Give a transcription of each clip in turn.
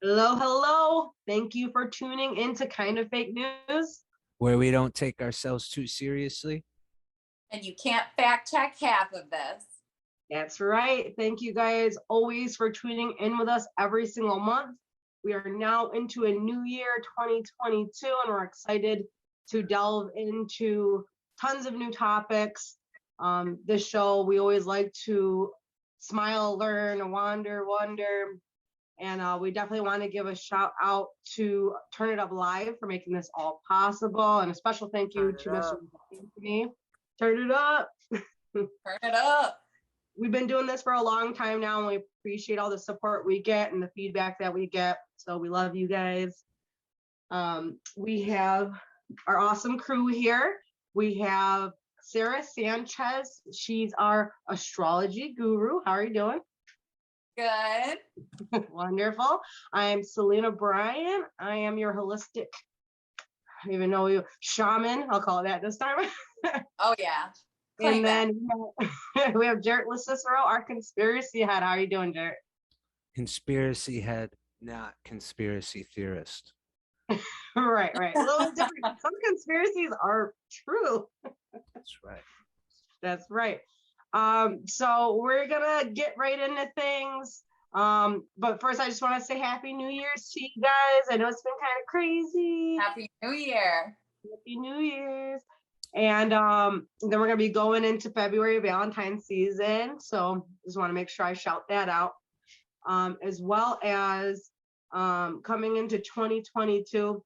Hello, hello. Thank you for tuning into Kind of Fake News. Where we don't take ourselves too seriously. And you can't fact check half of this. That's right. Thank you guys always for tuning in with us every single month. We are now into a new year, 2022, and we're excited to delve into tons of new topics. This show, we always like to smile, learn, wonder. And we definitely want to give a shout out to Turn It Up Live for making this all possible. And a special thank you to Mr. Anthony. Turn it up. Turn it up. We've been doing this for a long time now, and we appreciate all the support we get and the feedback that we get. So we love you guys. We have our awesome crew here. We have Sarah Sanchez. She's our astrology guru. How are you doing? Good. Wonderful. I'm Selena Bryan. I am your holistic, I don't even know you, shaman. I'll call it that this time. Oh, yeah. And then we have Jarrett Cicero, our conspiracy head. How are you doing, Jarrett? Conspiracy head, not conspiracy theorist. Right. A little different. Some conspiracies are true. That's right. That's right. So we're gonna get right into things. But first I just want to say Happy New Year's to you guys. I know it's been kind of crazy. Happy New Year. Happy New Year's. And then we're gonna be going into February, Valentine's season. So just want to make sure I shout that out. As well as coming into 2022,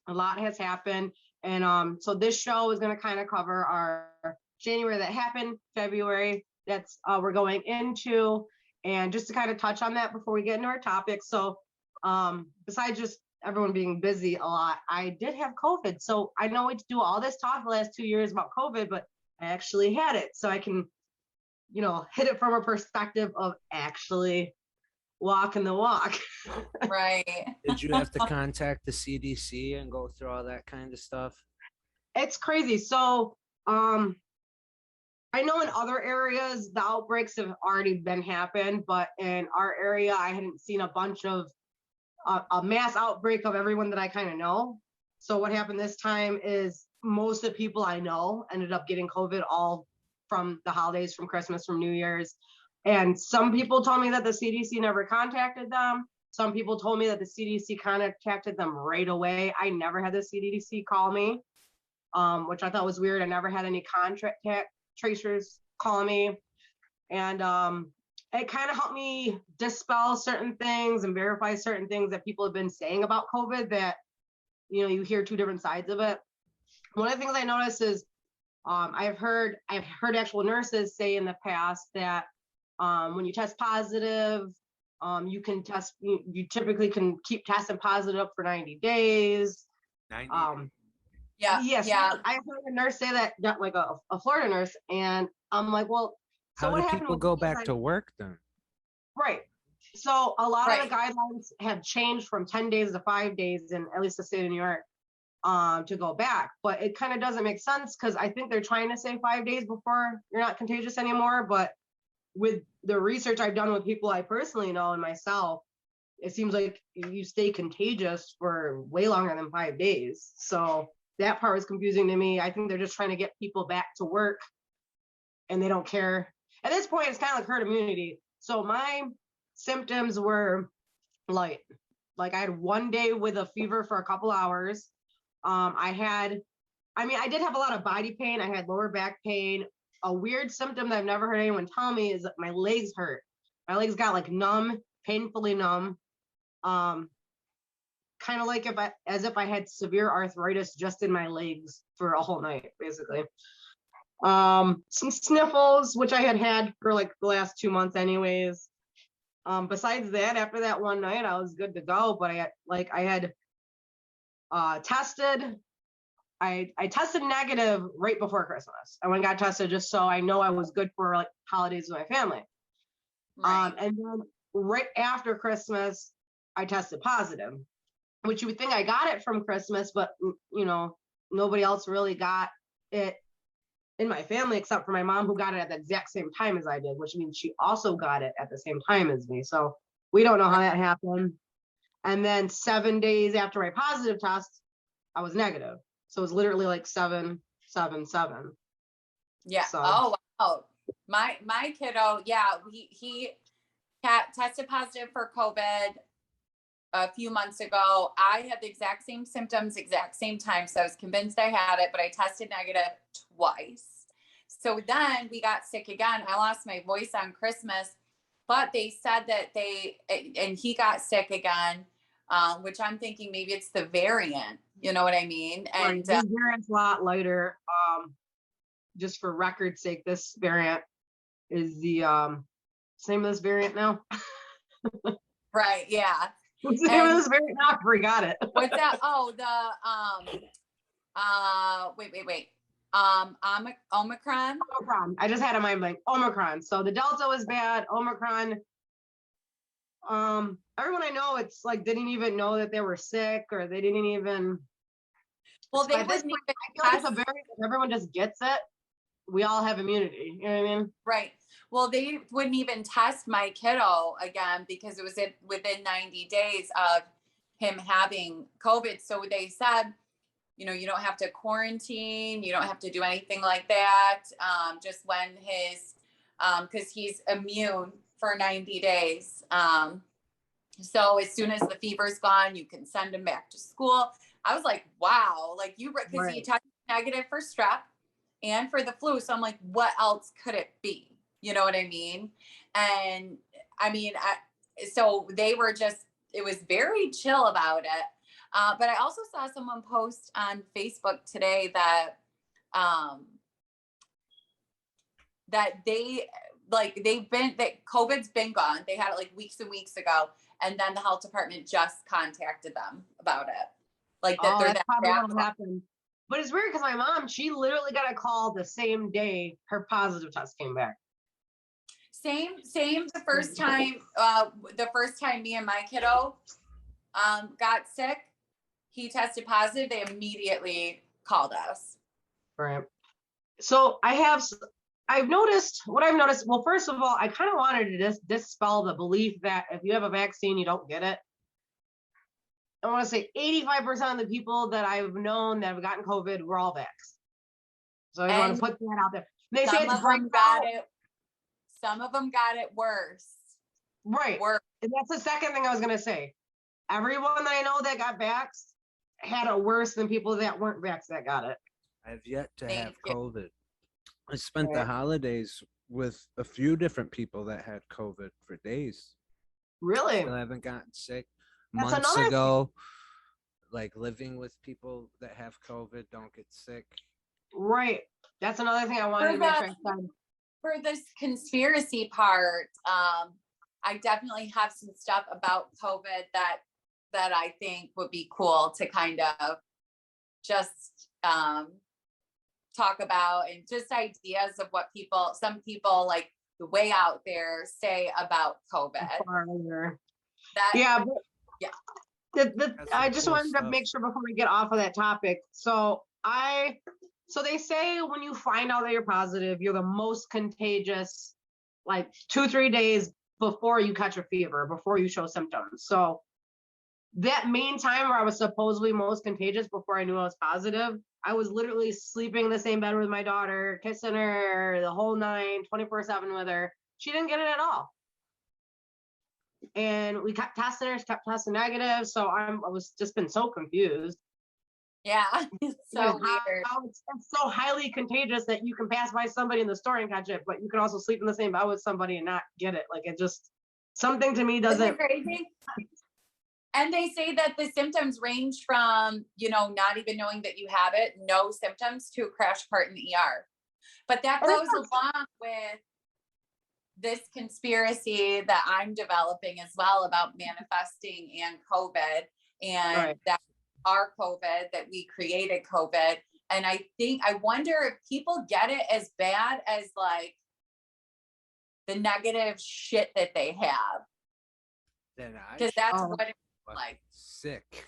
a lot has happened. And so this show is gonna kind of cover our January that happened, February that's we're going into, and just to kind of touch on that before we get into our topic. So besides just everyone being busy a lot, I did have COVID. So I know we do all this talk the last 2 years about COVID, but I actually had it. So I can, hit it from a perspective of actually walking the walk. Right. Did you have to contact the CDC and go through all that kind of stuff? It's crazy. So I know in other areas the outbreaks have already been happened, but in our area I hadn't seen a bunch of a mass outbreak of everyone that I kind of know. So what happened this time is most of the people I know ended up getting COVID, all from the holidays, from Christmas, from New Year's. And some people told me that the CDC never contacted them. Some people told me that the CDC contacted them right away. I never had the CDC call me, which I thought was weird. I never had any contact tracers call me. And it kind of helped me dispel certain things and verify certain things that people have been saying about COVID that, you hear two different sides of it. One of the things I noticed is I've heard actual nurses say in the past that when you test positive, you can test, you typically can keep testing positive up for 90 days. 90 Yeah. Yes. Yeah. I heard a nurse say that, like a Florida nurse, and I'm like, well, so How what do happened people with go these, back to work then? Right. So a lot of Right. the guidelines have changed from 10 days to 5 days in at least the state of New York to go back. But it kind of doesn't make sense because I think they're trying to say 5 days before you're not contagious anymore. But with the research I've done with people I personally know and myself, it seems like you stay contagious for way longer than 5 days. So that part was confusing to me. I think they're just trying to get people back to work and they don't care. At this point, it's kind of like herd immunity. So my symptoms were light. Like I had 1 day with a fever for a couple hours. I did have a lot of body pain. I had lower back pain. A weird symptom that I've never heard anyone tell me is that my legs hurt. My legs got like numb, painfully numb. Kind of like as if I had severe arthritis just in my legs for a whole night, basically. Some sniffles, which I had for like the last 2 months anyways. Besides that, after that one night, I was good to go, but I had tested. I tested negative right before Christmas. I went and got tested just so I know I was good for like holidays with my family. Right. And then right after Christmas, I tested positive, which you would think I got it from Christmas, but nobody else really got it in my family except for my mom, who got it at the exact same time as I did, which means she also got it at the same time as me. So we don't know how that happened. And then 7 days after my positive test, I was negative. So it was literally like 777. Yeah. So. Oh, wow. My kiddo, yeah, he tested positive for COVID a few months ago. I had the exact same symptoms, exact same time. So I was convinced I had it, but I tested negative twice. So then we got sick again. I lost my voice on Christmas, but they said that and he got sick again, which I'm thinking maybe it's the variant. You know what I mean? Right. And This variant's a lot lighter. Just for record's sake, this variant is the same as this variant now. right, yeah. What's the name of this variant now? I forgot it. What's that? Oh, wait. Omicron. Omicron. I just had in my mind Omicron. So the Delta was bad. Omicron. Everyone I know, it's like didn't even know that they were sick, or they didn't even. Well, So they at this wouldn't point, even I feel like it's a variant. If everyone just gets it, we all have immunity. You know what I mean? right. Well, they wouldn't even test my kiddo again because it was within 90 days of him having COVID. So they said, you know, you don't have to quarantine, you don't have to do anything like that. Just when because he's immune for 90 days. So as soon as the fever's gone, you can send him back to school. I was like, wow, like because he tested negative for strep and for the flu. So I'm like, what else could it be? You know what I mean? And I mean, so they were it was very chill about it. But I also saw someone post on Facebook today that COVID's been gone. They had it like weeks and weeks ago. And then the health department just contacted them about it. Like that they're that's probably that what happened. But it's weird because my mom, she literally got a call the same day her positive test came back. Same. The first time me and my kiddo got sick, he tested positive. They immediately called us. Right. So I've noticed. Well, first of all, I kind of wanted to just dispel the belief that if you have a vaccine, you don't get it. I want to say 85% of the people that I've known that have gotten COVID were all vaxxed. So I want to put that out there. They say it's great. Some of them got it worse. Right. And that's the second thing I was going to say. Everyone that I know that got vaxxed had it worse than people that weren't vaxxed that got it. I've yet to have COVID. I spent the holidays with a few different people that had COVID for days. Really? Still haven't gotten sick. That's months another ago, thing. like living with people that have COVID don't get sick. Right. That's another thing I wanted to make sure I said. For this conspiracy part, I definitely have some stuff about COVID that I think would be cool to kind of just talk about, and just ideas of what some people like the way out there say about COVID. I just wanted to make sure before we get off of that topic. So they say when you find out that you're positive, you're the most contagious, like 2-3 days before you catch a fever, before you show symptoms. So that main time where I was supposedly most contagious before I knew I was positive, I was literally sleeping in the same bed with my daughter, kissing her, the whole 9, 24/7 with her. She didn't get it at all. And we kept testing negative. So I was just been so confused. Yeah, it's so weird. It's so highly contagious that you can pass by somebody in the store and catch it, but you can also sleep in the same bed with somebody and not get it. Like it just, something to me doesn't. Isn't it crazy? And they say that the symptoms range from, not even knowing that you have it, no symptoms, to a crash cart in the ER. But that goes along with this conspiracy that I'm developing as well about manifesting and COVID, and that our COVID, that we created COVID. And I wonder if people get it as bad as like the negative shit that they have. Because that's what it's like. Sick.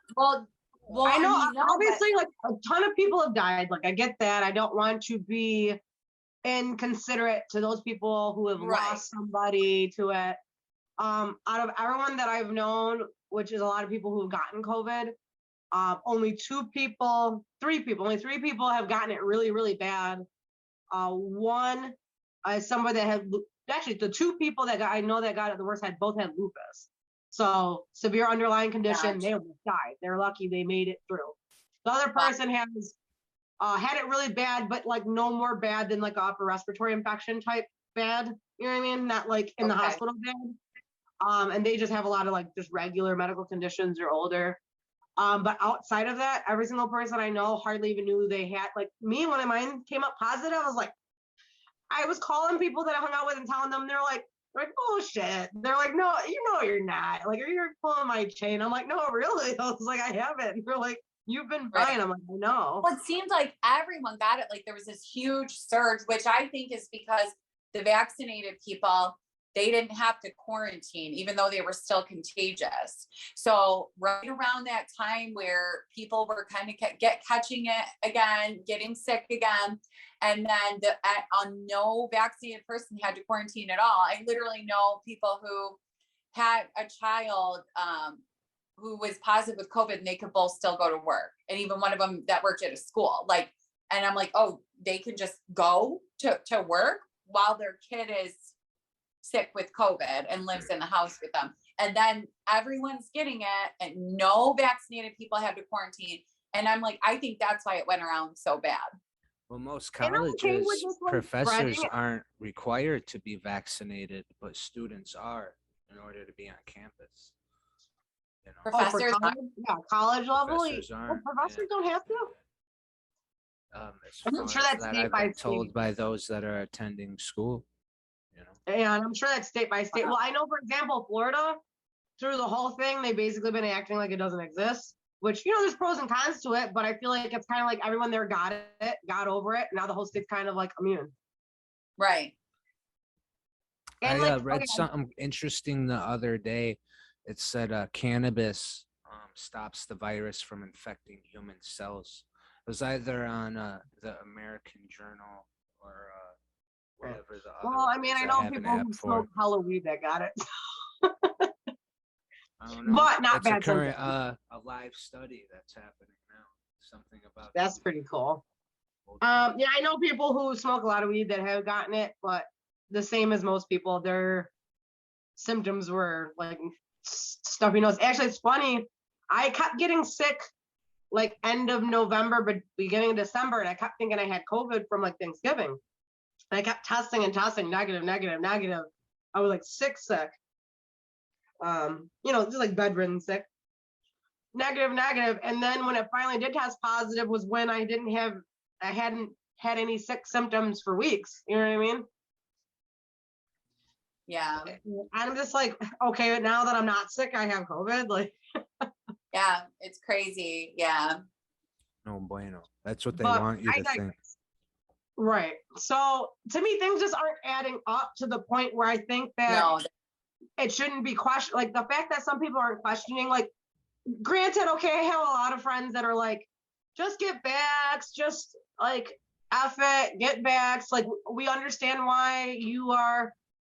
Well, I know, obviously, like a ton of people have died. Like I get that. I don't want to be inconsiderate to those people who have lost somebody to it. Out of everyone that I've known, which is a lot of people who've gotten COVID, only only three people have gotten it really, really bad. One is somebody that had, actually the two people that I know that got it the worst both had lupus. So severe underlying condition, they almost died. They're lucky they made it through. The other person has had it really bad, but like no more bad than like a upper respiratory infection type bad. You know what I mean? Not like in the hospital bad. And they just have a lot of like just regular medical conditions or older. But outside of that, every single person I know hardly even knew they had, like me, when mine came up positive, I was like, I was calling people that I hung out with and telling them, they're like, oh shit. They're like, no, you're not. Like, you're pulling my chain. I'm like, no, really? I was like, I haven't. And they're like, you've been fine. I'm like, I know. Well, it seemed like everyone got it. Like there was this huge surge, which I think is because the vaccinated people, they didn't have to quarantine, even though they were still contagious. So right around that time where people were kind of catching it again, getting sick again, and then no vaccinated person had to quarantine at all. I literally know people who had a child who was positive with COVID, and they could both still go to work. And even one of them that worked at a school, like, and I'm like, oh, they can just go to work while their kid is sick with COVID and lives in the house with them. And then everyone's getting it and no vaccinated people have to quarantine. And I'm like, I think that's why it went around so bad. Well, most colleges, professors aren't required to be vaccinated, but students are in order to be on campus. You know? Professors, college level. Professors don't have to. I'm sure that's state by state. Told by those that are attending school. You know? Yeah, and I'm sure that's state by state. Well, I know, for example, Florida, through the whole thing, they've basically been acting like it doesn't exist, which, there's pros and cons to it, but I feel like it's kind of like everyone there got over it. Now the whole state's kind of like immune. Right. And I read something interesting the other day. It said cannabis stops the virus from infecting human cells. It was either on the American Journal or whatever the other. Well, I mean, I know people who smoke hella weed that got it. I don't know. But not bad. It's a live study that's happening now. Something about that's pretty cool. Yeah, I know people who smoke a lot of weed that have gotten it, but the same as most people, their symptoms were like stuffy nose. Actually, it's funny. I kept getting sick like end of November, but beginning of December, and I kept thinking I had COVID from like Thanksgiving. And I kept testing, negative. I was like sick. Just like bedridden sick. Negative. And then when it finally did test positive was when I hadn't had any sick symptoms for weeks. You know what I mean? Yeah. I'm just like, okay, now that I'm not sick, I have COVID. Like, yeah, it's crazy. Yeah. No bueno. That's what they want you to think. Right. So to me, things just aren't adding up to the point where I think that it shouldn't be questioned. Like the fact that some people aren't questioning, like, granted, okay, I have a lot of friends that are like, just get vaxxed, just like, F it, get vaxxed. Like, we understand why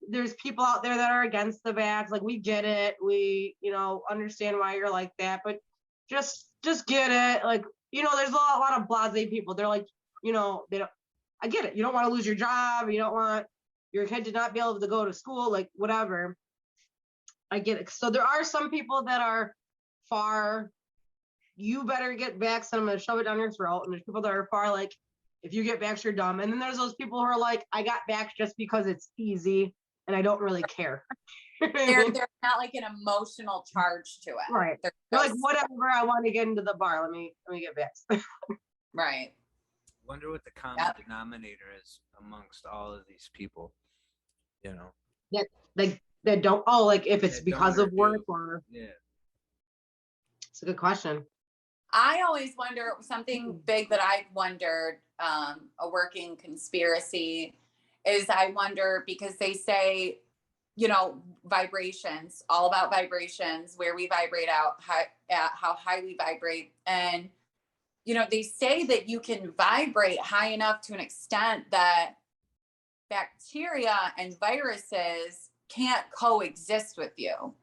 there's people out there that are against the vax. Like, we get it. We, understand why you're like that, but just get it. Like, there's a lot of blasé people. They're like, they don't, I get it. You don't want to lose your job. You don't want your kid to not be able to go to school, like whatever. I get it. So there are some people that are far, you better get vaxxed and I'm going to shove it down your throat. And there's people that are far like, if you get vaxxed, you're dumb. And then there's those people who are like, I got vaxxed just because it's easy and I don't really care. There's not like an emotional charge to it. Right. They're like, whatever, I want to get into the bar. Let me get vaxxed. Right. Wonder what the common denominator is amongst all of these people, that don't, if it's because of work or it's a good question. I always wonder something big that I've wondered, a working conspiracy is I wonder, because they say, vibrations, all about vibrations, where we vibrate out, how high we vibrate. And they say that you can vibrate high enough to an extent that bacteria and viruses can't coexist with you.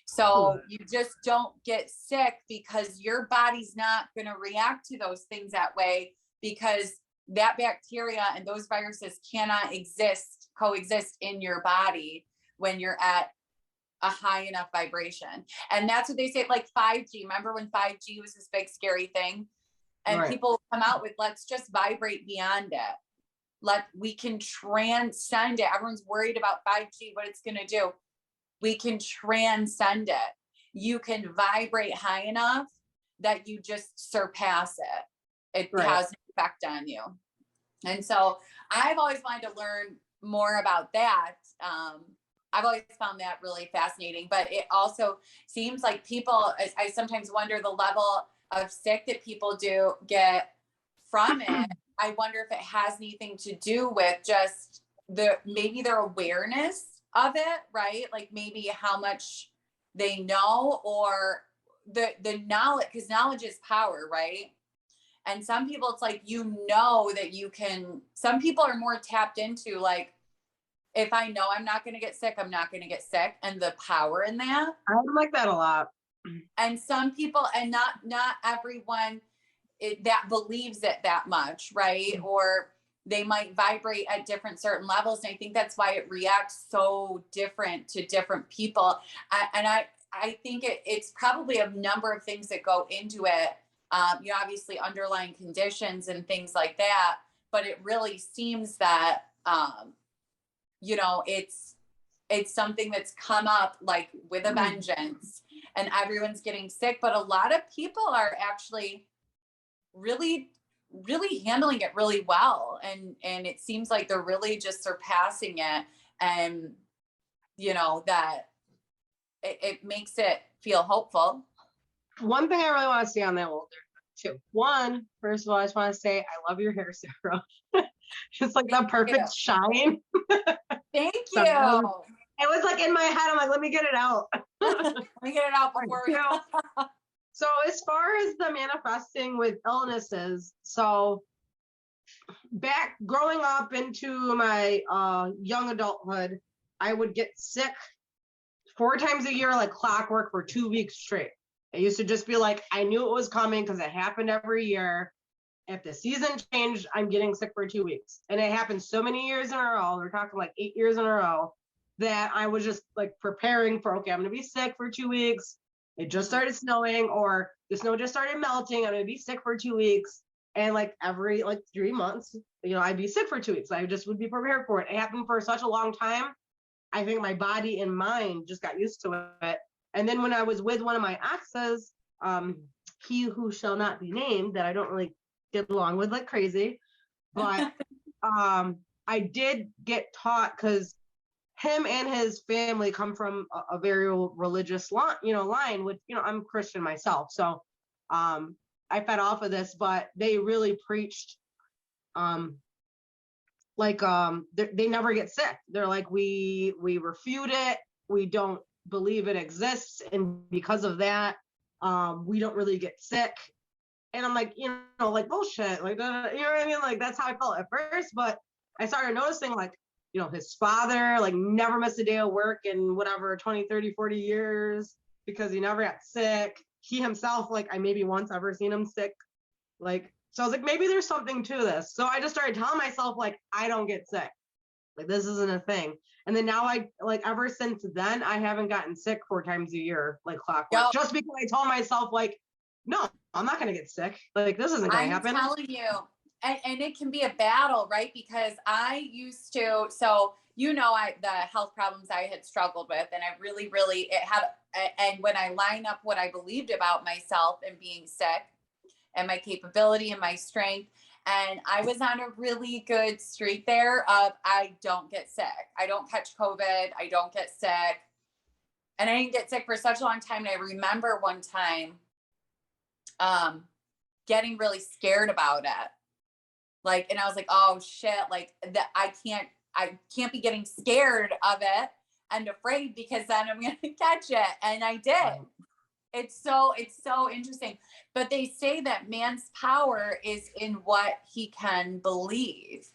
So you just don't get sick because your body's not going to react to those things that way, because that bacteria and those viruses cannot coexist in your body when you're at a high enough vibration. And that's what they say, like 5G. Remember when 5G was this big scary thing? And people come out with, let's just vibrate beyond it. We can transcend it. Everyone's worried about 5G, what it's going to do. We can transcend it. You can vibrate high enough that you just surpass it. It has an effect on you. And so I've always wanted to learn more about that. I've always found that really fascinating, but it also seems like people, I sometimes wonder the level of sick that people do get from it. I wonder if it has anything to do with just maybe their awareness of it, right? Like maybe how much they know, or the knowledge, because knowledge is power, right? And some people, it's like, that you can, some people are more tapped into, like, if I know I'm not going to get sick, I'm not going to get sick. And the power in that. I like that a lot. And some people, and not everyone that believes it that much, right? Or they might vibrate at different certain levels. And I think that's why it reacts so different to different people. And I think it's probably a number of things that go into it. Obviously underlying conditions and things like that, but it really seems that, it's something that's come up like with a vengeance, and everyone's getting sick, but a lot of people are actually really, really handling it really well. And it seems like they're really just surpassing it. And, that it makes it feel hopeful. One thing I really want to say on that, well, there's two. One, first of all, I just want to say I love your hair, Sarah. It's like the perfect shine. Thank you. It was like in my head, I'm like, let me get it out. Let me get it out before we go. So as far as the manifesting with illnesses, so back growing up into my young adulthood, I would get sick 4 times a year, like clockwork, for 2 weeks straight. It used to just be like, I knew it was coming because it happened every year. If the season changed, I'm getting sick for 2 weeks. And it happened so many years in a row. We're talking like 8 years in a row, that I was just like preparing for, okay, I'm going to be sick for 2 weeks. It just started snowing, or the snow just started melting. I'm going to be sick for 2 weeks. And like every 3 months, I'd be sick for 2 weeks. I just would be prepared for it. It happened for such a long time. I think my body and mind just got used to it. And then when I was with one of my exes, he who shall not be named, that I don't really get along with like crazy, but I did get taught, because him and his family come from a very religious line, which, I'm Christian myself. So I fed off of this, but they really preached, they never get sick. They're like, we refute it. We don't believe it exists. And because of that, we don't really get sick. And I'm like, like bullshit, like, you know what I mean? Like, that's how I felt at first. But I started noticing, like, his father, like, never missed a day of work in whatever, 20, 30, 40 years, because he never got sick. He himself, like, I maybe once ever seen him sick. Like, so I was like, maybe there's something to this. So I just started telling myself, like, I don't get sick. Like, this isn't a thing. And then now ever since then, I haven't gotten sick 4 times a year, like clockwork, just because I told myself, like, no, I'm not going to get sick. Like, this isn't going to happen. I'm telling you. And it can be a battle, right? Because I used to, the health problems I had struggled with, and I really, really, and when I line up what I believed about myself and being sick and my capability and my strength, and I was on a really good streak there of, I don't get sick. I don't catch COVID. I don't get sick. And I didn't get sick for such a long time. And I remember one time getting really scared about it. Like, and I was like, oh shit, like that I can't be getting scared of it and afraid, because then I'm going to catch it. And I did. It's so interesting. But they say that man's power is in what he can believe.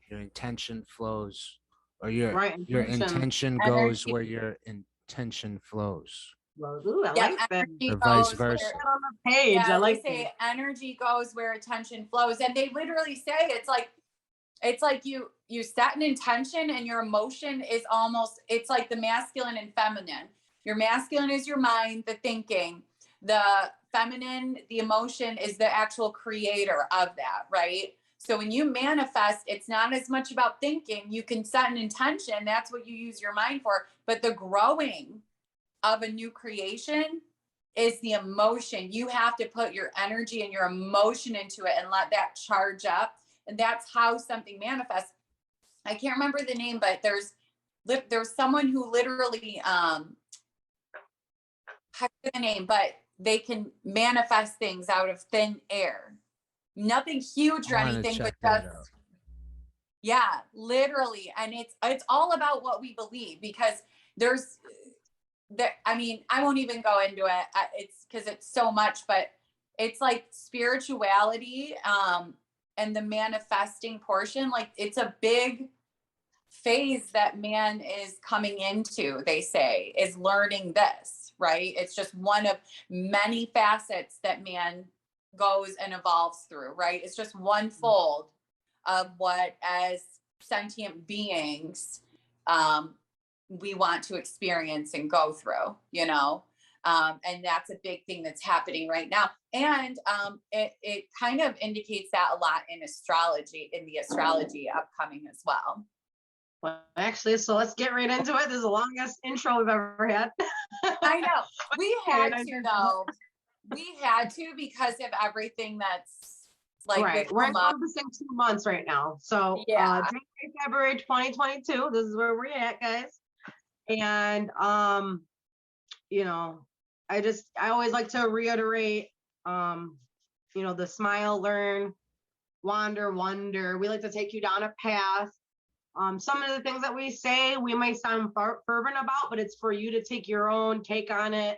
Your intention flows or your Right. intention goes Energy. where your intention flows, Ooh, I Yeah, like that. energy or vice goes where, versa. On the page. I yeah, they like say that. energy goes where attention flows. And they literally say it's like you set an intention and your emotion is almost, it's like the masculine and feminine. Your masculine is your mind, the thinking. The feminine, the emotion, is the actual creator of that, right? So when you manifest, it's not as much about thinking. You can set an intention, that's what you use your mind for, but the growing of a new creation is the emotion. You have to put your energy and your emotion into it and let that charge up. And that's how something manifests. I can't remember the name, but there's someone who literally, I forget the name, but they can manifest things out of thin air. Nothing huge or anything, but just, yeah, literally. And it's all about what we believe, because there's there, I mean, I won't even go into it. It's because it's so much, but it's like spirituality, and the manifesting portion, like it's a big phase that man is coming into, they say, is learning this, right? It's just one of many facets that man goes and evolves through, right? It's just one fold of what, as sentient beings, we want to experience and go through, you know? And that's a big thing that's happening right now. And it kind of indicates that a lot in astrology, in the astrology upcoming as well. Well, actually, so let's get right into it. This is the longest intro we've ever had. I know. We had to, though. We had to, because of everything that's like, right. We're encompassing 2 months right now. So yeah. January, February 2022, this is where we're at, guys. And you know, I always like to reiterate, you know, the smile, learn, wander, wonder. We like to take you down a path. Some of the things that we say, we might sound fervent about, but it's for you to take your own take on it,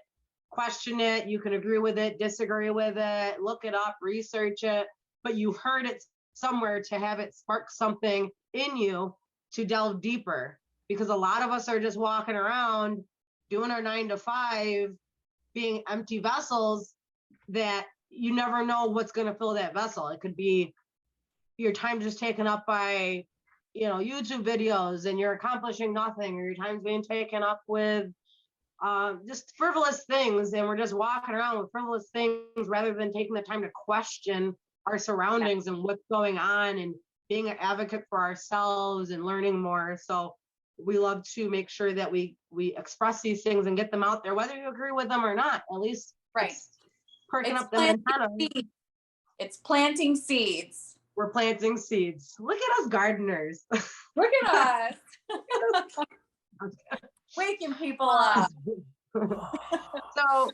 question it. You can agree with it, disagree with it, look it up, research it, but you heard it somewhere to have it spark something in you to delve deeper. Because a lot of us are just walking around doing our 9 to 5, being empty vessels that you never know what's going to fill that vessel. It could be your time just taken up by, you know, YouTube videos and you're accomplishing nothing, or your time's being taken up with just frivolous things, and we're just walking around with frivolous things rather than taking the time to question our surroundings and what's going on and being an advocate for ourselves and learning more. So we love to make sure that we express these things and get them out there, whether you agree with them or not. At least Right. Perking up the antenna. It's planting seeds. We're planting seeds. Look at us gardeners. Look at us. Waking people up. So,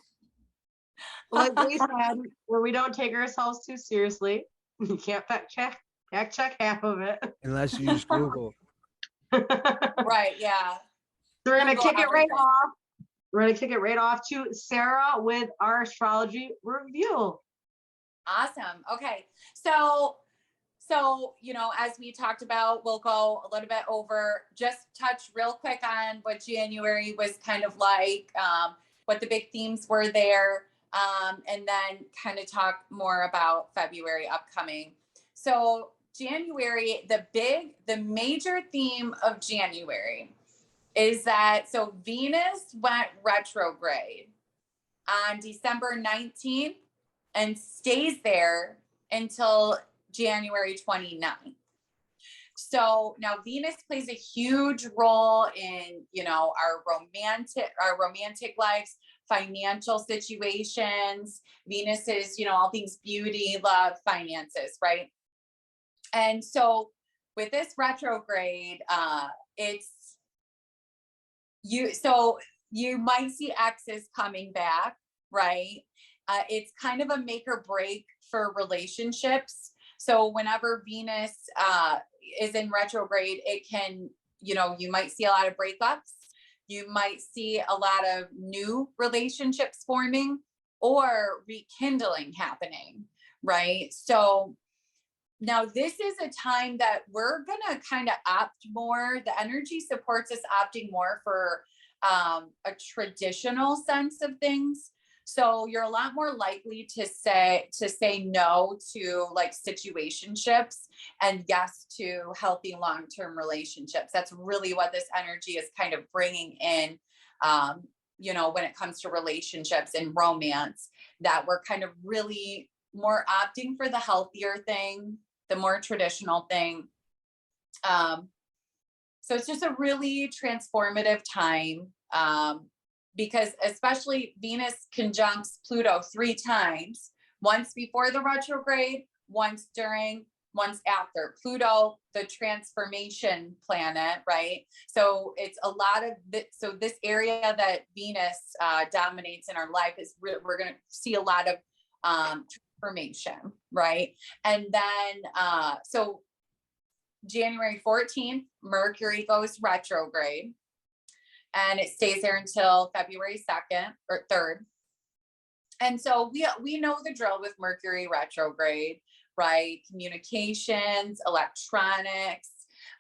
like we said, where we don't take ourselves too seriously, you can't fact check half of it. Unless you use Google. Right, yeah. So we're going to kick it right off. We're going to kick it right off to Sarah with our astrology review. Awesome. Okay. So, you know, as we talked about, we'll go a little bit over, just touch real quick on what January was kind of like, what the big themes were there, and then kind of talk more about February upcoming. So January, the major theme of January is that, so Venus went retrograde on December 19th and stays there until January 29th. So now Venus plays a huge role in, you know, our romantic lives, financial situations. Venus is, you know, all things beauty, love, finances, right? And so with this retrograde, you might see exes coming back, right? It's kind of a make or break for relationships. So whenever Venus is in retrograde, it can, you know, you might see a lot of breakups. You might see a lot of new relationships forming or rekindling happening, right? So Now, this is a time that we're going to kind of opt more. The energy supports us opting more for a traditional sense of things. So you're a lot more likely to say no to like situationships and yes to healthy long-term relationships. That's really what this energy is kind of bringing in, when it comes to relationships and romance, that we're kind of really more opting for the healthier thing, the more traditional thing. So it's just a really transformative time, because especially Venus conjuncts Pluto 3 times, once before the retrograde, once during, once after. Pluto, the transformation planet, right? So it's a lot of so this area that Venus dominates in our life is we're going to see a lot of transformation, right? And then, so January 14th, Mercury goes retrograde and it stays there until February 2nd or 3rd. And so we know the drill with Mercury retrograde, right? Communications, electronics,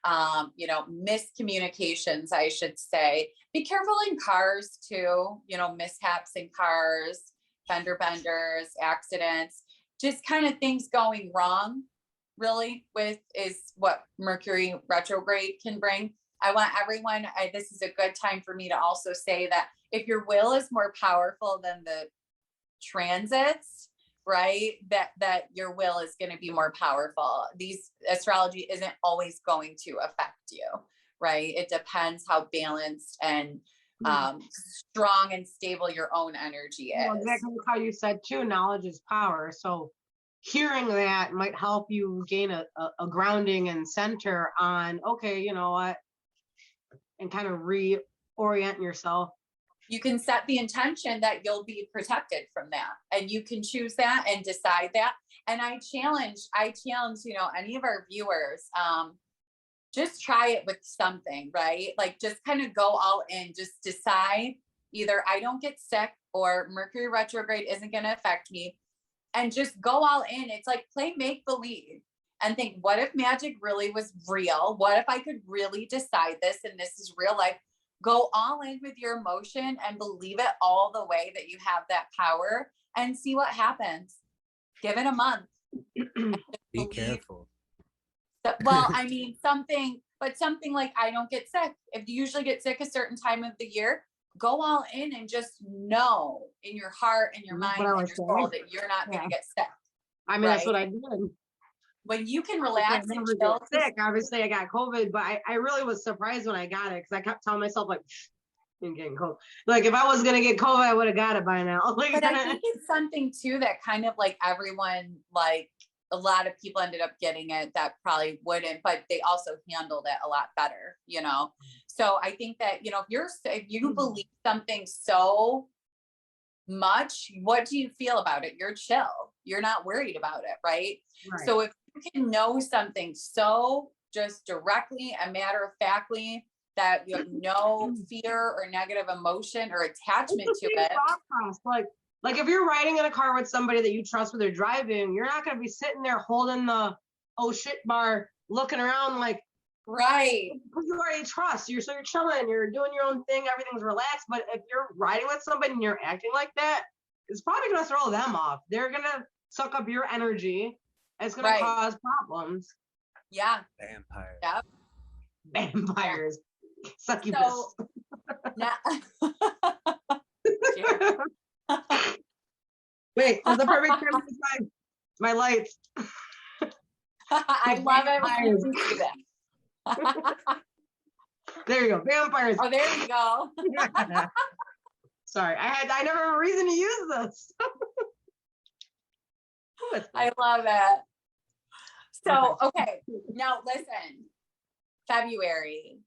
miscommunications, I should say. Be careful in cars too, mishaps in cars, fender benders, accidents, just kind of things going wrong, really, is what Mercury retrograde can bring. I want everyone, this is a good time for me to also say that if your will is more powerful than the transits, right, that your will is going to be more powerful. Astrology isn't always going to affect you, right? It depends how balanced and strong and stable your own energy is. Well, exactly how you said too, knowledge is power. So hearing that might help you gain a grounding and center on, okay, you know what, and kind of reorient yourself. You can set the intention that you'll be protected from that, and you can choose that and decide that. And I challenge, any of our viewers, just try it with something, right? Like just kind of go all in, just decide either I don't get sick or Mercury retrograde isn't going to affect me, and just go all in. It's like play make believe and think, what if magic really was real? What if I could really decide this and this is real life? Go all in with your emotion and believe it all the way that you have that power and see what happens. Give it a month. Be careful. Well, I mean, something like I don't get sick. If you usually get sick a certain time of the year, go all in and just know in your heart and your mind and your soul that you're not going to get sick. I mean, that's what I did. When you can relax and chill. Sick. Obviously, I got COVID, but I really was surprised when I got it because I kept telling myself like, "I'm getting COVID." Like if I was gonna get COVID, I would have got it by now. But I think it's something too that kind of like everyone, like a lot of people ended up getting it that probably wouldn't, but they also handled it a lot better, So I think that if you believe something so much, what do you feel about it? You're chill. You're not worried about it, right? So if you can know something so just directly and matter of factly that you have no fear or negative emotion or attachment to it. Like if you're riding in a car with somebody that you trust when they're driving, you're not going to be sitting there holding the oh shit bar, looking around like, right. Because you already trust. You're chilling, you're doing your own thing, everything's relaxed. But if you're riding with somebody and you're acting like that, it's probably going to throw them off. They're going to suck up your energy. It's going to cause problems. Yeah. Vampires. Yep. Vampires. Yeah. Succubus. So, Wait, that's the perfect time to decide my lights. I love it when you do that. There you go, vampires. Oh, there you go. Sorry, I never have a reason to use this. I love it. So, okay, now listen, February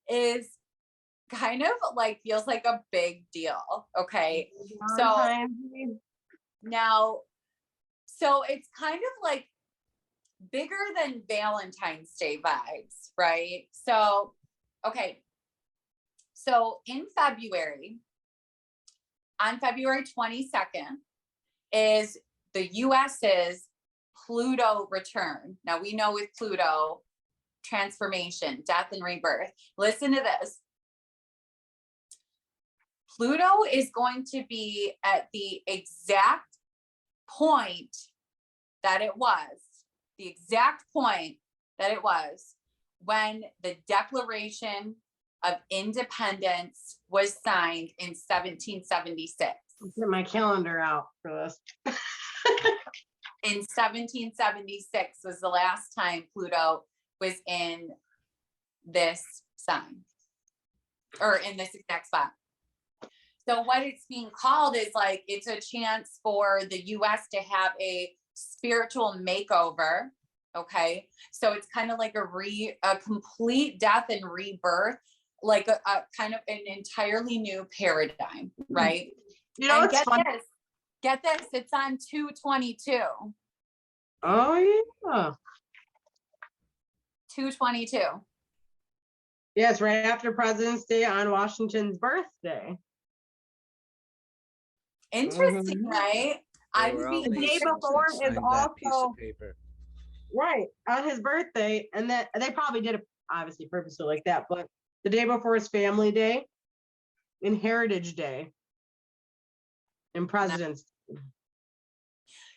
is kind of like, feels like a big deal. Okay. So now, so it's kind of like bigger than Valentine's Day vibes, right? So, okay. So in February, on February 22nd, is the US's Pluto return. Now we know with Pluto, transformation, death and rebirth. Listen to this. Pluto is going to be at the exact point that it was, when the Declaration of Independence was signed in 1776. Get my calendar out for this. In 1776 was the last time Pluto was in this sign, or in this exact spot. So what it's being called is like, it's a chance for the US to have a spiritual makeover. Okay. So it's kind of like a complete death and rebirth, like a kind of an entirely new paradigm. Right. You know, and it's fun. Get this, it's on 2/22. Oh yeah. 2/22. Yes, right after President's Day on Washington's birthday. Interesting, right? The day before is also right on his birthday, and that they probably did it obviously purposely like that, but the day before is Family Day and Heritage Day and President's Day.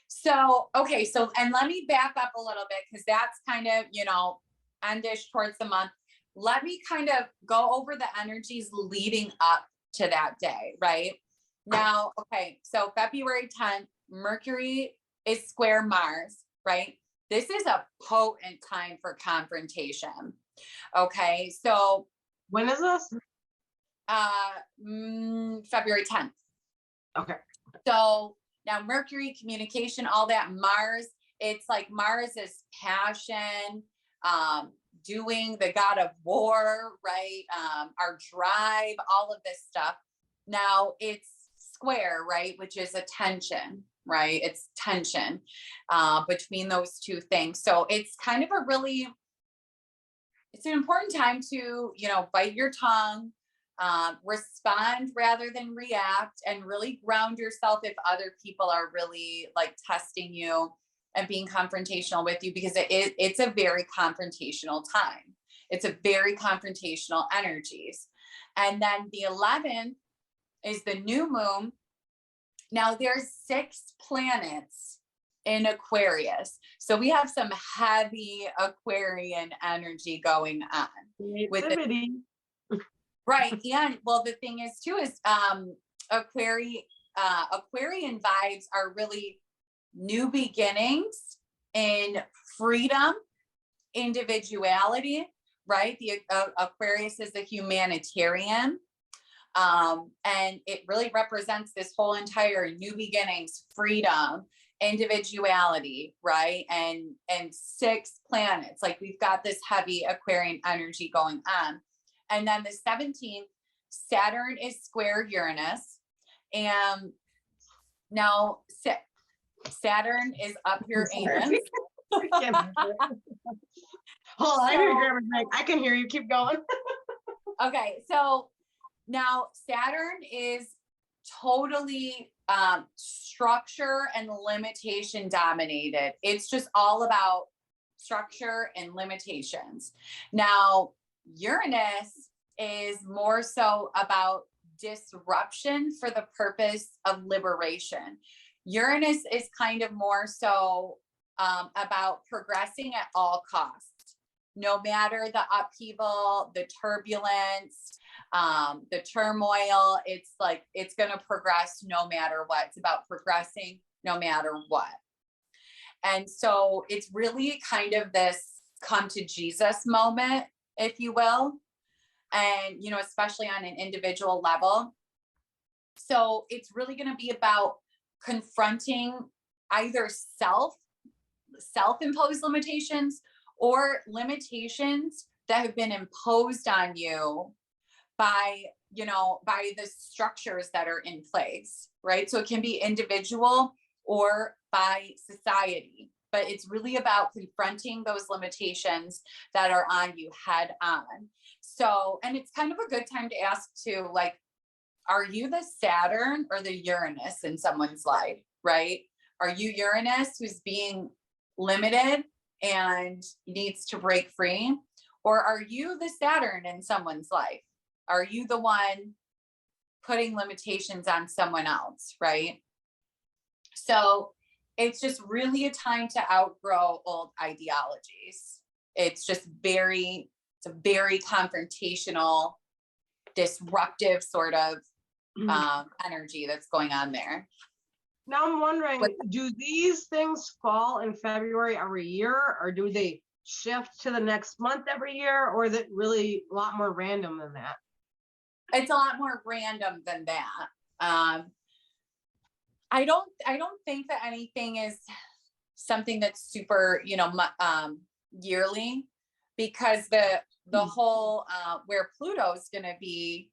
So, okay, so, and let me back up a little bit, because that's kind of, you know, endish towards the month. Let me kind of go over the energies leading up to that day, right? Now, okay, so February 10th, Mercury is square Mars, right? This is a potent time for confrontation. Okay, so when is this? February 10th. Okay. So now Mercury, communication, all that. Mars, it's like Mars is passion, doing, the god of war, right? Our drive, all of this stuff. Now it's square, right? Which is a tension, right? It's tension between those two things. So it's kind of it's an important time to, you know, bite your tongue, respond rather than react, and really ground yourself if other people are really like testing you and being confrontational with you, because it's a very confrontational time. It's a very confrontational energies. And then the 11th is the new moon. Now there's 6 planets in Aquarius. So we have some heavy Aquarian energy going on. With right. And well, the thing is too, is Aquarian vibes are really new beginnings in freedom, individuality, right? The Aquarius is the humanitarian. And it really represents this whole entire new beginnings, freedom, individuality, right? And 6 planets, like we've got this heavy Aquarian energy going on. And then the 17th, Saturn is square Uranus. And now Saturn is up your anus. Hold on, I can hear you. Keep going. Okay, so now Saturn is totally structure and limitation dominated. It's just all about structure and limitations. Now Uranus is more so about disruption for the purpose of liberation. Uranus is kind of more so about progressing at all costs, no matter the upheaval, the turbulence, the turmoil. It's like, it's going to progress no matter what. It's about progressing no matter what. And so it's really kind of this come to Jesus moment, if you will. And, you know, especially on an individual level. So it's really going to be about confronting either self-imposed limitations or limitations that have been imposed on you by, you know, by the structures that are in place, right? So it can be individual or by society, but it's really about confronting those limitations that are on you head on. So, and it's kind of a good time to ask too, like, are you the Saturn or the Uranus in someone's life, right? Are you Uranus who's being limited and needs to break free? Or are you the Saturn in someone's life? Are you the one putting limitations on someone else, right? So it's just really a time to outgrow old ideologies. It's a very confrontational, disruptive sort of energy that's going on there. Now I'm wondering, do these things fall in February every year, or do they shift to the next month every year, or is it really a lot more random than that? It's a lot more random than that. I don't think that anything is something that's super, yearly, because the whole where Pluto's going to be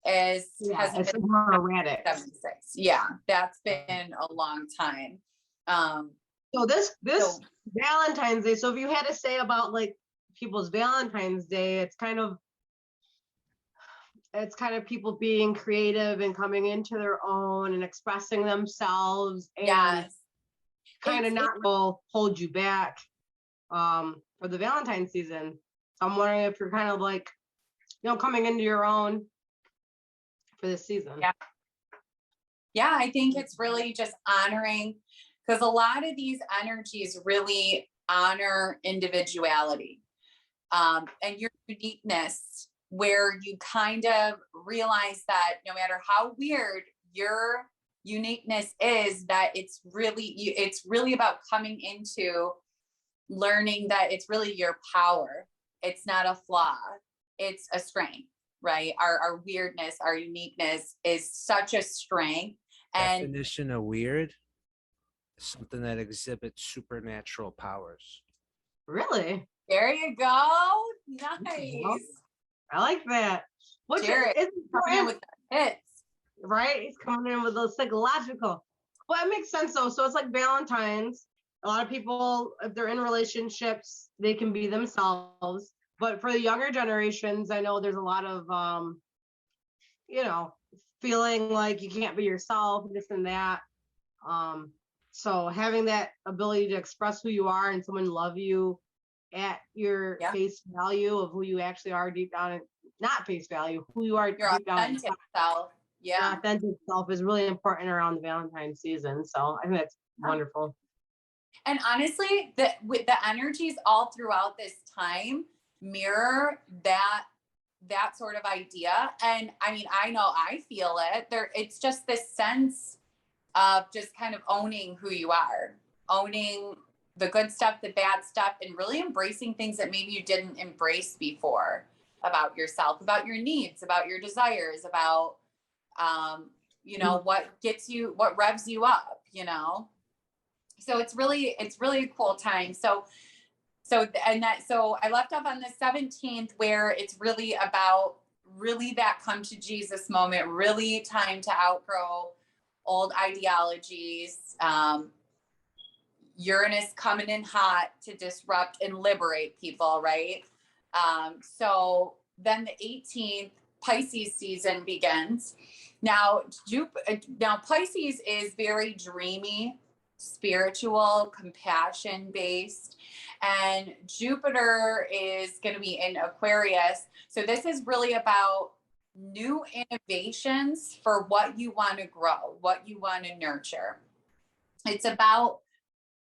is it's more erratic. 76. Yeah, that's been a long time. So this Valentine's Day. So if you had to say about like people's Valentine's Day, it's kind of people being creative and coming into their own and expressing themselves, and kind of not will hold you back for the Valentine's season. So I'm wondering if you're kind of like, coming into your own for this season. Yeah, I think it's really just honoring, because a lot of these energies really honor individuality and your uniqueness, where you kind of realize that no matter how weird your uniqueness is, that it's really about coming into learning that it's really your power. It's not a flaw, it's a strength, right? Our weirdness, our uniqueness is such a strength. And definition of weird, something that exhibits supernatural powers. Really? There you go. Nice. I like that. Jared is coming in with the hits. Right? He's coming in with those psychological. Well, it makes sense though. So it's like Valentine's. A lot of people, if they're in relationships, they can be themselves. But for the younger generations, I know there's a lot of, feeling like you can't be yourself, this and that. So having that ability to express who you are and someone love you at your face value of who you actually are deep down, not face value, who you are your deep down. Authentic self. Yeah. Your authentic self is really important around the Valentine's season. So I think that's wonderful. And honestly, with the energies all throughout this time mirror that sort of idea. And I mean, I know I feel it there. It's just this sense of just kind of owning who you are, owning the good stuff, the bad stuff, and really embracing things that maybe you didn't embrace before about yourself, about your needs, about your desires, about, what revs you up, So it's really a cool time. So I left off on the 17th, where it's really about that come to Jesus moment, really time to outgrow old ideologies. Uranus coming in hot to disrupt and liberate people, right? So then the 18th, Pisces season begins. Now Pisces is very dreamy, spiritual, compassion based, and Jupiter is going to be in Aquarius. So this is really about new innovations for what you want to grow, what you want to nurture. It's about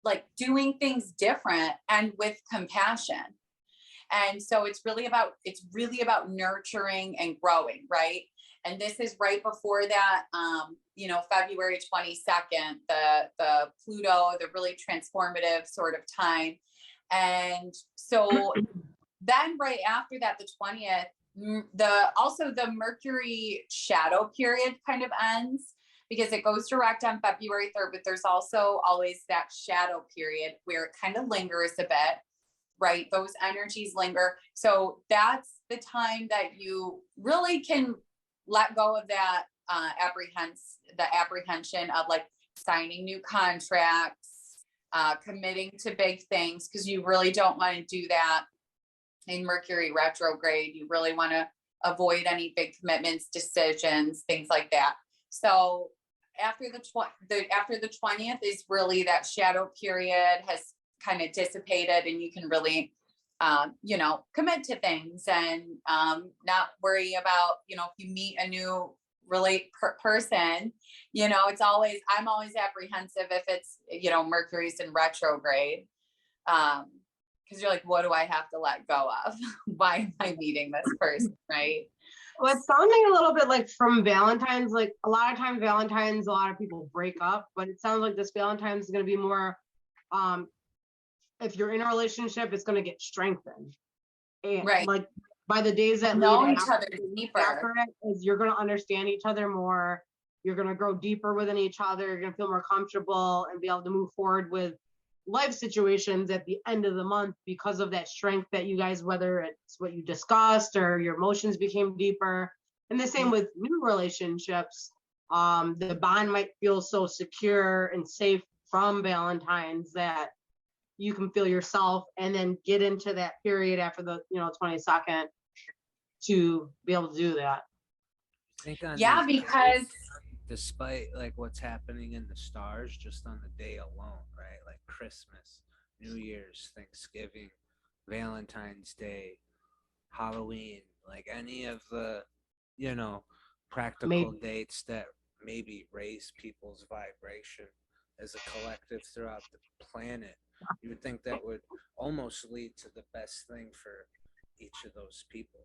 like doing things different and with compassion. And so it's really about nurturing and growing, right? And this is right before that, February 22nd, the Pluto, the really transformative sort of time. And so then right after that, the 20th, the Mercury shadow period kind of ends, because it goes direct on February 3rd, but there's also always that shadow period where it kind of lingers a bit, right? Those energies linger. So that's the time that you really can let go of that apprehension of like signing new contracts, committing to big things, because you really don't want to do that in Mercury retrograde. You really want to avoid any big commitments, decisions, things like that. So after the 20th is really that shadow period has kind of dissipated, and you can really commit to things and not worry about, if you meet a new person, I'm always apprehensive if it's, Mercury's in retrograde. Because you're like, what do I have to let go of? Why am I meeting this person, right? Well, it's sounding a little bit like from Valentine's, like a lot of times Valentine's, a lot of people break up, but it sounds like this Valentine's is going to be more, if you're in a relationship, it's going to get strengthened. And right. Like by the days that know lead each other deeper. after it, is you're going to understand each other more. You're going to grow deeper within each other. You're going to feel more comfortable and be able to move forward with life situations at the end of the month because of that strength that you guys, whether it's what you discussed or your emotions became deeper. And the same with new relationships. The bond might feel so secure and safe from Valentine's that you can feel yourself and then get into that period after the 22nd to be able to do that. Yeah, because despite like what's happening in the stars just on the day alone, right? Like Christmas, New Year's, Thanksgiving, Valentine's Day, Halloween, like any of the, practical dates that maybe raise people's vibration as a collective throughout the planet. You would think that would almost lead to the best thing for each of those people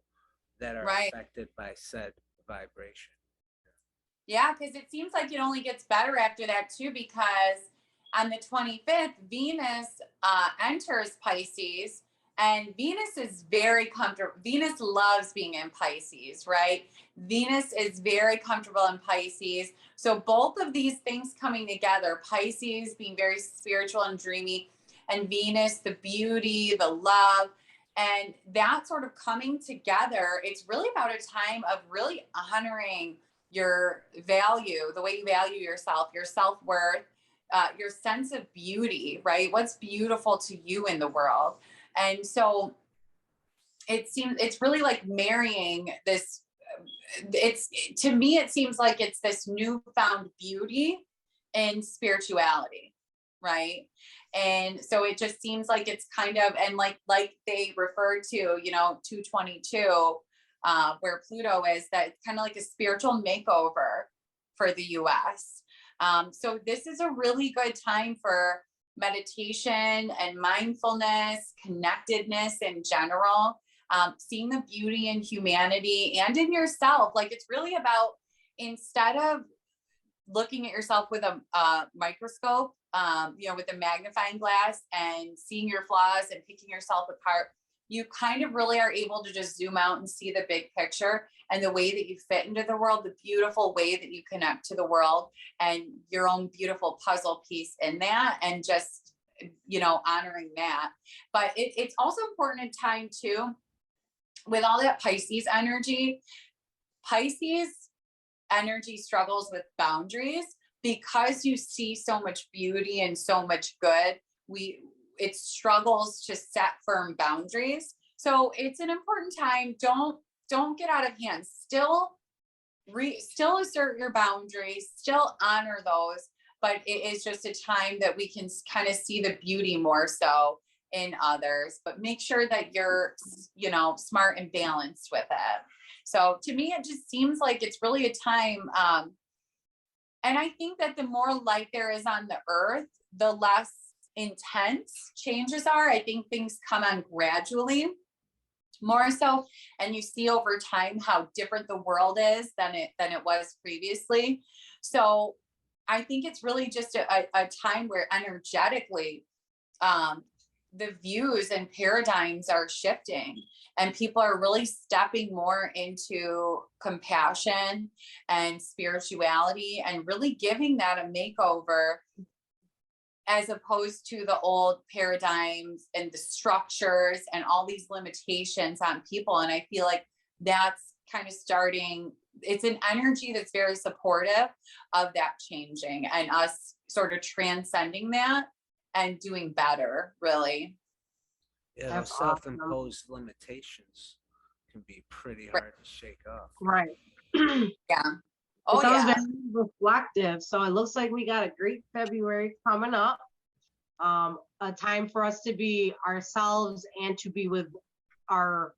that are affected by said vibration. Yeah, because it seems like it only gets better after that too, because on the 25th, Venus enters Pisces, and Venus is very comfortable. Venus loves being in Pisces, right? Venus is very comfortable in Pisces. So both of these things coming together, Pisces being very spiritual and dreamy, and Venus, the beauty, the love, and that sort of coming together, it's really about a time of really honoring your value, the way you value yourself, your self-worth, your sense of beauty, right? What's beautiful to you in the world. And so it's really like marrying this, to me, it seems like it's this newfound beauty in spirituality, right? And so it just seems like it's kind of, and like they refer to, 222, where Pluto is, that it's kind of like a spiritual makeover for the US. So this is a really good time for meditation and mindfulness, connectedness in general, seeing the beauty in humanity and in yourself. Like it's really about, instead of looking at yourself with a microscope, with a magnifying glass and seeing your flaws and picking yourself apart, you kind of really are able to just zoom out and see the big picture and the way that you fit into the world, the beautiful way that you connect to the world and your own beautiful puzzle piece in that, and just, honoring that. But it's also important in time too, with all that Pisces energy struggles with boundaries, because you see so much beauty and so much good. It struggles to set firm boundaries. So it's an important time. Don't get out of hand. Still assert your boundaries, still honor those, but it is just a time that we can kind of see the beauty more so in others, but make sure that you're, smart and balanced with it. So to me, it just seems like it's really a time. And I think that the more light there is on the earth, the less intense changes are. I think things come on gradually, more so, and you see over time how different the world is than it was previously. So I think it's really just a time where energetically the views and paradigms are shifting, and people are really stepping more into compassion and spirituality and really giving that a makeover, as opposed to the old paradigms and the structures and all these limitations on people. And I feel like that's kind of starting, it's an energy that's very supportive of that changing and us sort of transcending that and doing better, really. Yeah, those self-imposed limitations can be pretty hard to shake off. Right. Yeah. Oh, it sounds yeah. very reflective. So it looks like we got a great February coming up. A time for us to be ourselves and to be with our,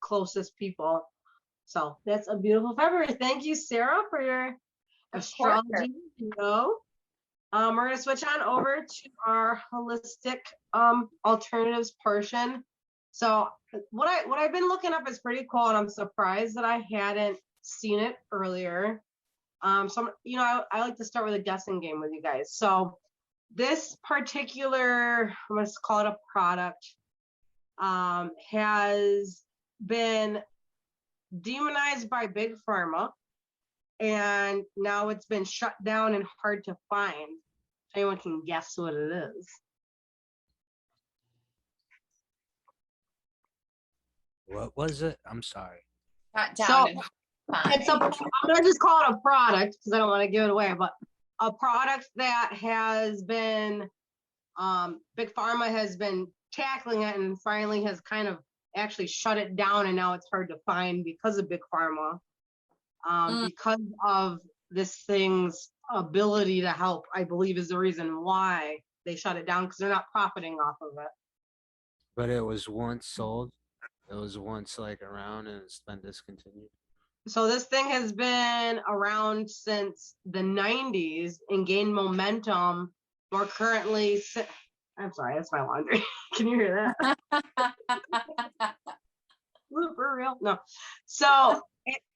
closest people. So that's a beautiful February. Thank you, Sarah, for your astrology video. We're gonna switch on over to our holistic alternatives portion. So what I've been looking up is pretty cool, and I'm surprised that I hadn't seen it earlier. So I like to start with a guessing game with you guys. So this particular, I'm gonna call it a product, has been demonized by Big Pharma, and now it's been shut down and hard to find. If anyone can guess what it is. What was it? I'm sorry. Shut down. I'm gonna just call it a product because I don't want to give it away, but a product that has been, Big Pharma has been tackling it and finally has kind of actually shut it down, and now it's hard to find because of Big Pharma, because of this thing's ability to help, I believe, is the reason why they shut it down, because they're not profiting off of it. But it was once sold. It was once around, and it's been discontinued. So this thing has been around since the 90s and gained momentum. More currently, I'm sorry, that's my laundry. Can you hear that? For real? No. So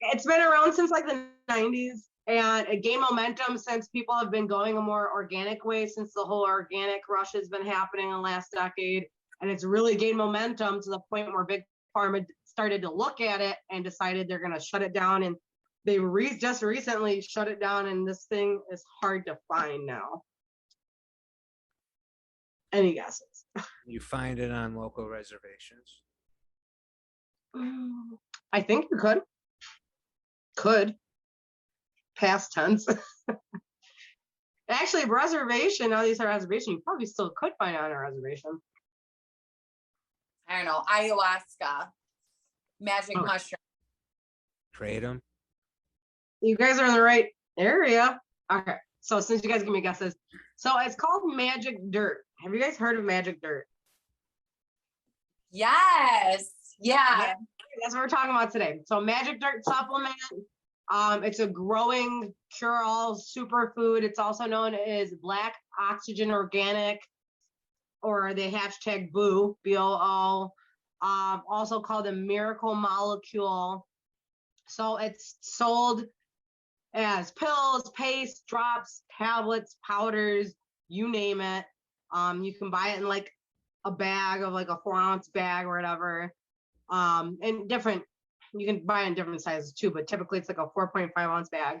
it's been around since the 90s, and it gained momentum since people have been going a more organic way, since the whole organic rush has been happening in the last decade. And it's really gained momentum to the point where Big Pharma started to look at it and decided they're going to shut it down. And they just recently shut it down, and this thing is hard to find now. Any guesses? You find it on local reservations? I think you could. Could. Past tense. Actually, reservation, now these are reservation, you probably still could find it on a reservation. I don't know, ayahuasca, magic mushroom. Kratom. You guys are in the right area. Okay, so since you guys give me guesses, so it's called magic dirt. Have you guys heard of magic dirt? Yes. Yeah. That's what we're talking about today. So magic dirt supplement. It's a growing cure-all superfood. It's also known as black oxygen organic, or the hashtag BOO, BOO, also called a miracle molecule. So it's sold as pills, paste, drops, tablets, powders, you name it. You can buy it in a bag of a 4-ounce bag or whatever. And you can buy it in different sizes too, but typically it's a 4.5-ounce bag.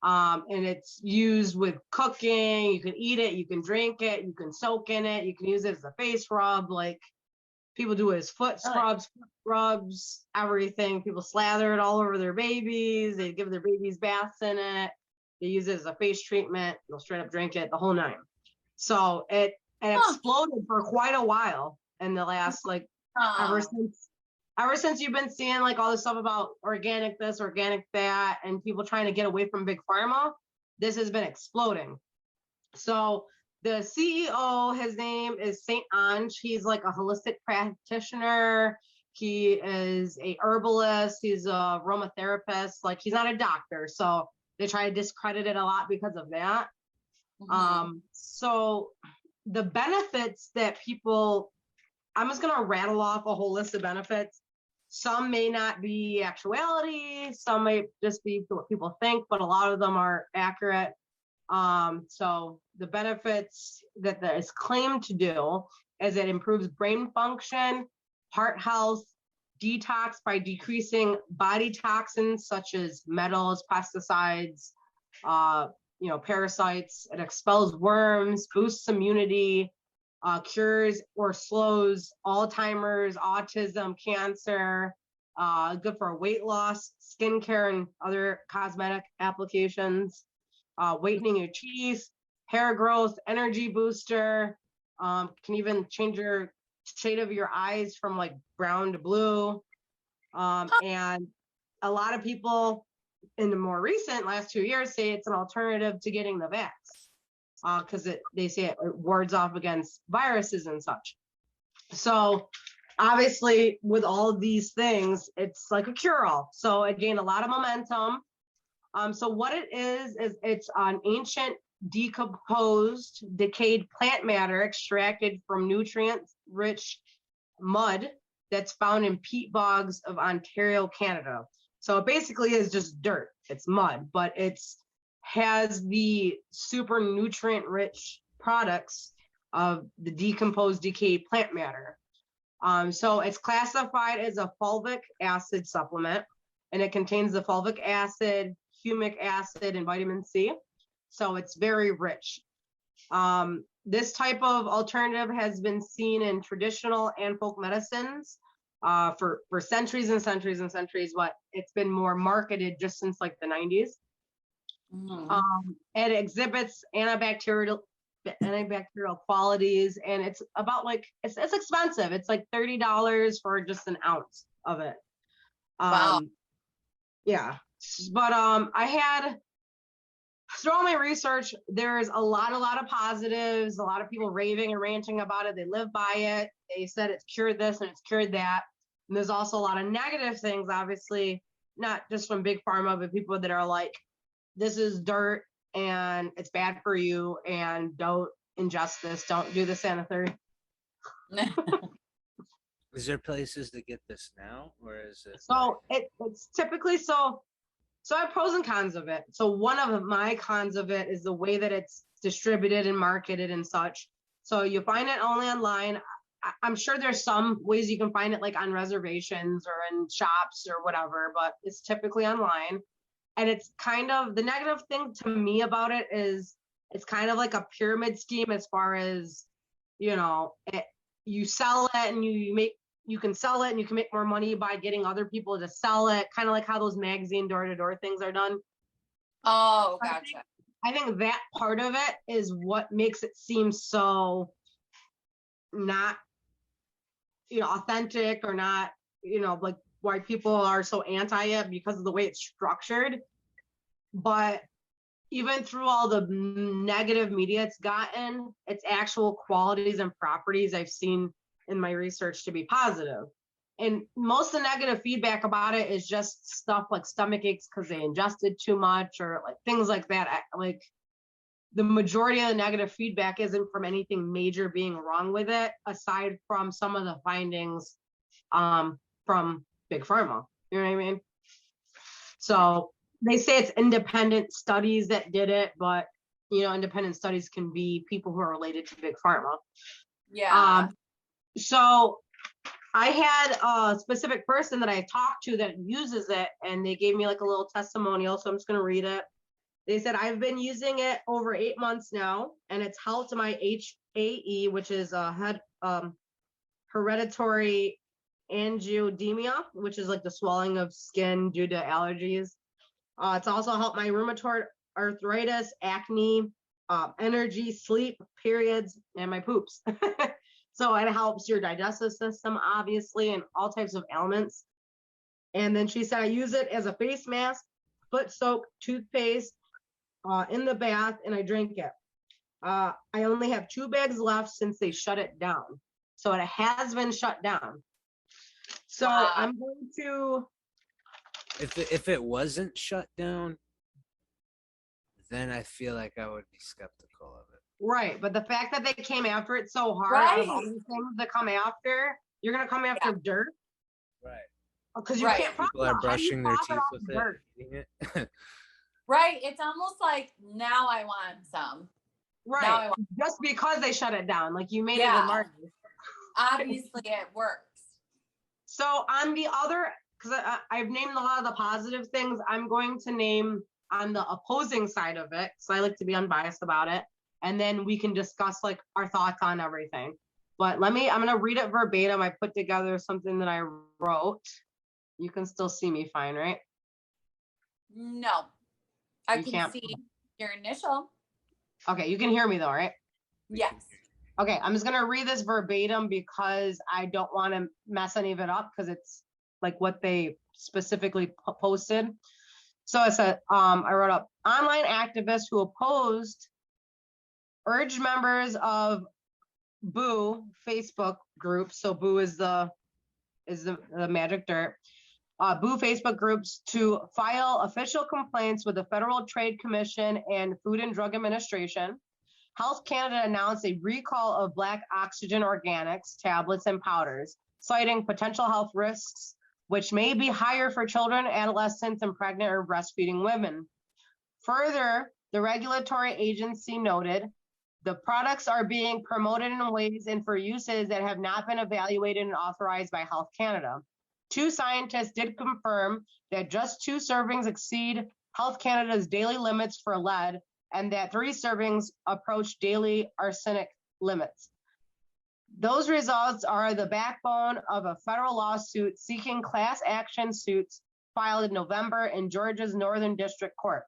And it's used with cooking. You can eat it, you can drink it, you can soak in it, you can use it as a face rub. People do it as foot scrubs, foot rubs, everything. People slather it all over their babies. They give their babies baths in it. They use it as a face treatment. They'll straight up drink it, the whole nine. So it exploded for quite a while in the last ever since you've been seeing all this stuff about organic this, organic that, and people trying to get away from Big Pharma, this has been exploding. So the CEO, his name is Saint Ange. He's a holistic practitioner. He is a herbalist. He's a aromatherapist. He's not a doctor. So they try to discredit it a lot because of that. Mm-hmm. So the benefits that people, I'm just going to rattle off a whole list of benefits. Some may not be actuality. Some may just be what people think, but a lot of them are accurate. So the benefits that is claimed to do is it improves brain function, heart health, detox by decreasing body toxins such as metals, pesticides, parasites. It expels worms, boosts immunity, cures or slows Alzheimer's, autism, cancer, good for weight loss, skincare, and other cosmetic applications, whitening your teeth, hair growth, energy booster, can even change your shade of your eyes from brown to blue. And a lot of people in the more recent last 2 years say it's an alternative to getting the vax. Because they say it wards off against viruses and such. So obviously with all of these things, it's like a cure-all. So it gained a lot of momentum. So what it is it's an ancient decomposed, decayed plant matter extracted from nutrient-rich mud that's found in peat bogs of Ontario, Canada. So it basically is just dirt. It's mud, but has the super nutrient-rich products of the decomposed, decayed plant matter. So it's classified as a fulvic acid supplement, and it contains the fulvic acid, humic acid, and vitamin C. So it's very rich. This type of alternative has been seen in traditional and folk medicines for centuries and centuries and centuries, but it's been more marketed just since like the 90s. It exhibits antibacterial qualities, and it's about like it's expensive. It's like $30 for just an ounce of it. Wow. Yeah, but I had through all my research, there's a lot of positives, a lot of people raving and ranting about it. They live by it. They said it's cured this and it's cured that. And there's also a lot of negative things, obviously, not just from big pharma, but people that are like, this is dirt and it's bad for you and don't ingest this, don't do this and a third. Is there places to get this now, or is it? So it's typically so I have pros and cons of it. So one of my cons of it is the way that it's distributed and marketed and such. So you find it only online. I'm sure there's some ways you can find it like on reservations or in shops or whatever, but it's typically online. And it's kind of the negative thing to me about it is it's kind of like a pyramid scheme as far as, you know, you sell it and you can sell it and you can make more money by getting other people to sell it, kind of like how those magazine door-to-door things are done. Oh, gotcha. I think that part of it is what makes it seem so not, you know, authentic or not, you know, like why people are so anti it because of the way it's structured. But even through all the negative media it's gotten, its actual qualities and properties I've seen in my research to be positive. And most of the negative feedback about it is just stuff like stomach aches because they ingested too much or like things like that. Like the majority of the negative feedback isn't from anything major being wrong with it, aside from some of the findings from big pharma. You know what I mean? So they say it's independent studies that did it, but you know, independent studies can be people who are related to big pharma. Yeah. So I had a specific person that I talked to that uses it, and they gave me like a little testimonial. So I'm just going to read it. They said, I've been using it over 8 months now, and it's helped my HAE, which is hereditary angioedema, which is like the swelling of skin due to allergies. It's also helped my rheumatoid arthritis, acne, energy, sleep, periods, and my poops. So it helps your digestive system, obviously, and all types of ailments. And then she said, I use it as a face mask, foot soak, toothpaste, in the bath, and I drink it. I only have 2 bags left since they shut it down. So it has been shut down. So I'm going to... If it wasn't shut down, then I feel like I would be skeptical of it. Right, but the fact that they came after it so hard, Right. of all the things that come after, you're gonna come after dirt, Right. because you Right. can't. People are brushing their teeth with dirt. it, eating it. Right. It's almost like now I want some. Right, Now I want- just because they shut it down, like you made it Yeah. a market. Obviously, it works. So on the other, because I've named a lot of the positive things, I'm going to name on the opposing side of it, because I like to be unbiased about it. And then we can discuss like our thoughts on everything. But I'm gonna read it verbatim. I put together something that I wrote. You can still see me fine, right? No. I You can can't. see your initial. Okay, you can hear me though, right? Yes. Okay, I'm just gonna read this verbatim because I don't want to mess any of it up because it's like what they specifically posted. So it said, I wrote up, online activists who urged members of Boo Facebook group. So Boo is the magic dirt. Boo Facebook groups to file official complaints with the Federal Trade Commission and Food and Drug Administration. Health Canada announced a recall of Black Oxygen Organics tablets and powders, citing potential health risks, which may be higher for children, adolescents, and pregnant or breastfeeding women. Further, the regulatory agency noted the products are being promoted in ways and for uses that have not been evaluated and authorized by Health Canada. 2 scientists did confirm that just 2 servings exceed Health Canada's daily limits for lead, and that 3 servings approach daily arsenic limits. Those results are the backbone of a federal lawsuit seeking class action suits filed in November in Georgia's Northern District Court.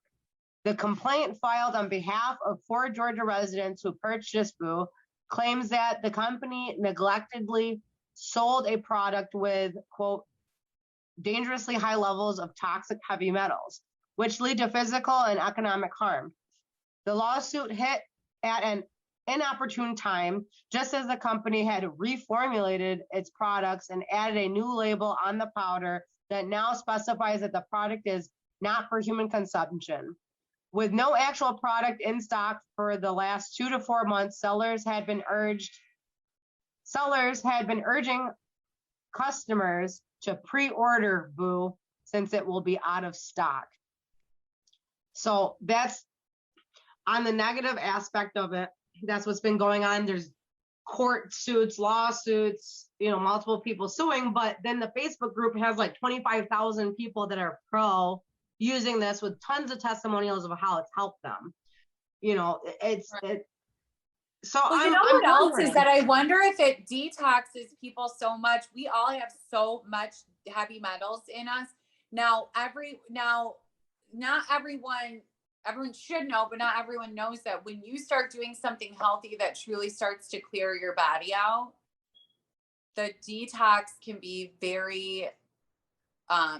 The complaint, filed on behalf of 4 Georgia residents who purchased Boo, claims that the company neglectedly sold a product with, quote, dangerously high levels of toxic heavy metals, which lead to physical and economic harm. The lawsuit hit at an inopportune time, just as the company had reformulated its products and added a new label on the powder that now specifies that the product is not for human consumption. With no actual product in stock for the last 2 to 4 months, sellers had been urging customers to pre-order Boo since it will be out of stock. So that's on the negative aspect of it. That's what's been going on. There's court suits, lawsuits, multiple people suing, but then the Facebook group has like 25,000 people that are pro using this with tons of testimonials of how it's helped them. So well, what else is that? I wonder if it detoxes people so much. We all have so much heavy metals in us. Now, not everyone should know, but not everyone knows that when you start doing something healthy that truly starts to clear your body out, the detox can be very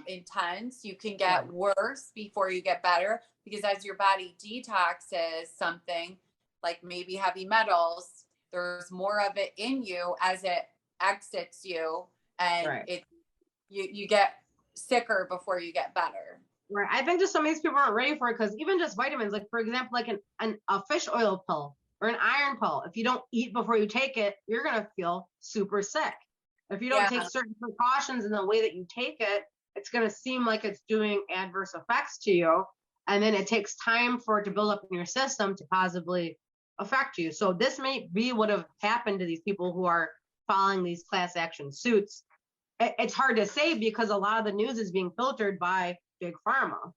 intense. You can get worse before you get better, because as your body detoxes something like maybe heavy metals, there's more of it in you as it exits you, and you get sicker before you get better. Right. I think just some of these people aren't ready for it, because even just vitamins, like for example, like a fish oil pill or an iron pill, if you don't eat before you take it, you're going to feel super sick. If you don't take certain precautions in the way that you take it, it's going to seem like it's doing adverse effects to you. And then it takes time for it to build up in your system to positively affect you. So this may be what have happened to these people who are filing these class action suits. It's hard to say because a lot of the news is being filtered by big pharma.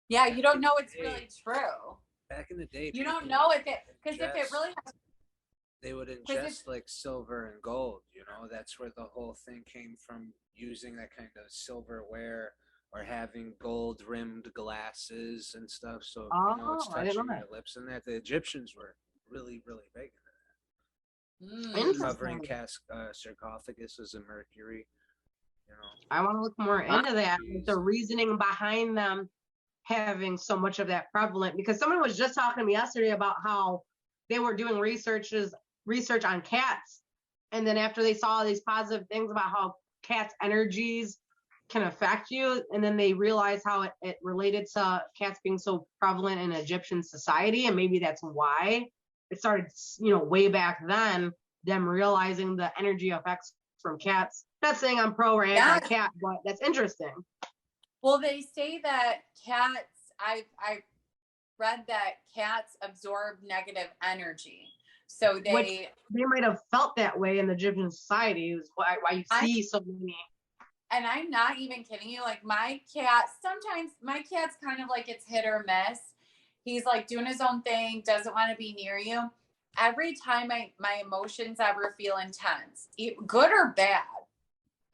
Yeah, you don't know it's really true. Back in the day, you don't know if it, because if it really has, they would ingest like silver and gold. That's where the whole thing came from, using that kind of silverware or having gold rimmed glasses and stuff. So it's touching your lips, and that the Egyptians were really, really big into that. Covering sarcophaguses in mercury. I want to look more into that, the reasoning behind them having so much of that prevalent, because someone was just talking to me yesterday about how they were doing research on cats, and then after they saw these positive things about how cats' energies can affect you, and then they realized how it related to cats being so prevalent in Egyptian society, and maybe that's why it started, way back then, them realizing the energy effects from cats. Not saying I'm pro or anti-cat, but that's interesting. Well, they say that cats, I read that cats absorb negative energy. So they might have felt that way in the Egyptian society, is why you see so many. And I'm not even kidding you. Like my cat's kind of like it's hit or miss. He's like doing his own thing, doesn't want to be near you. Every time my emotions ever feel intense, good or bad,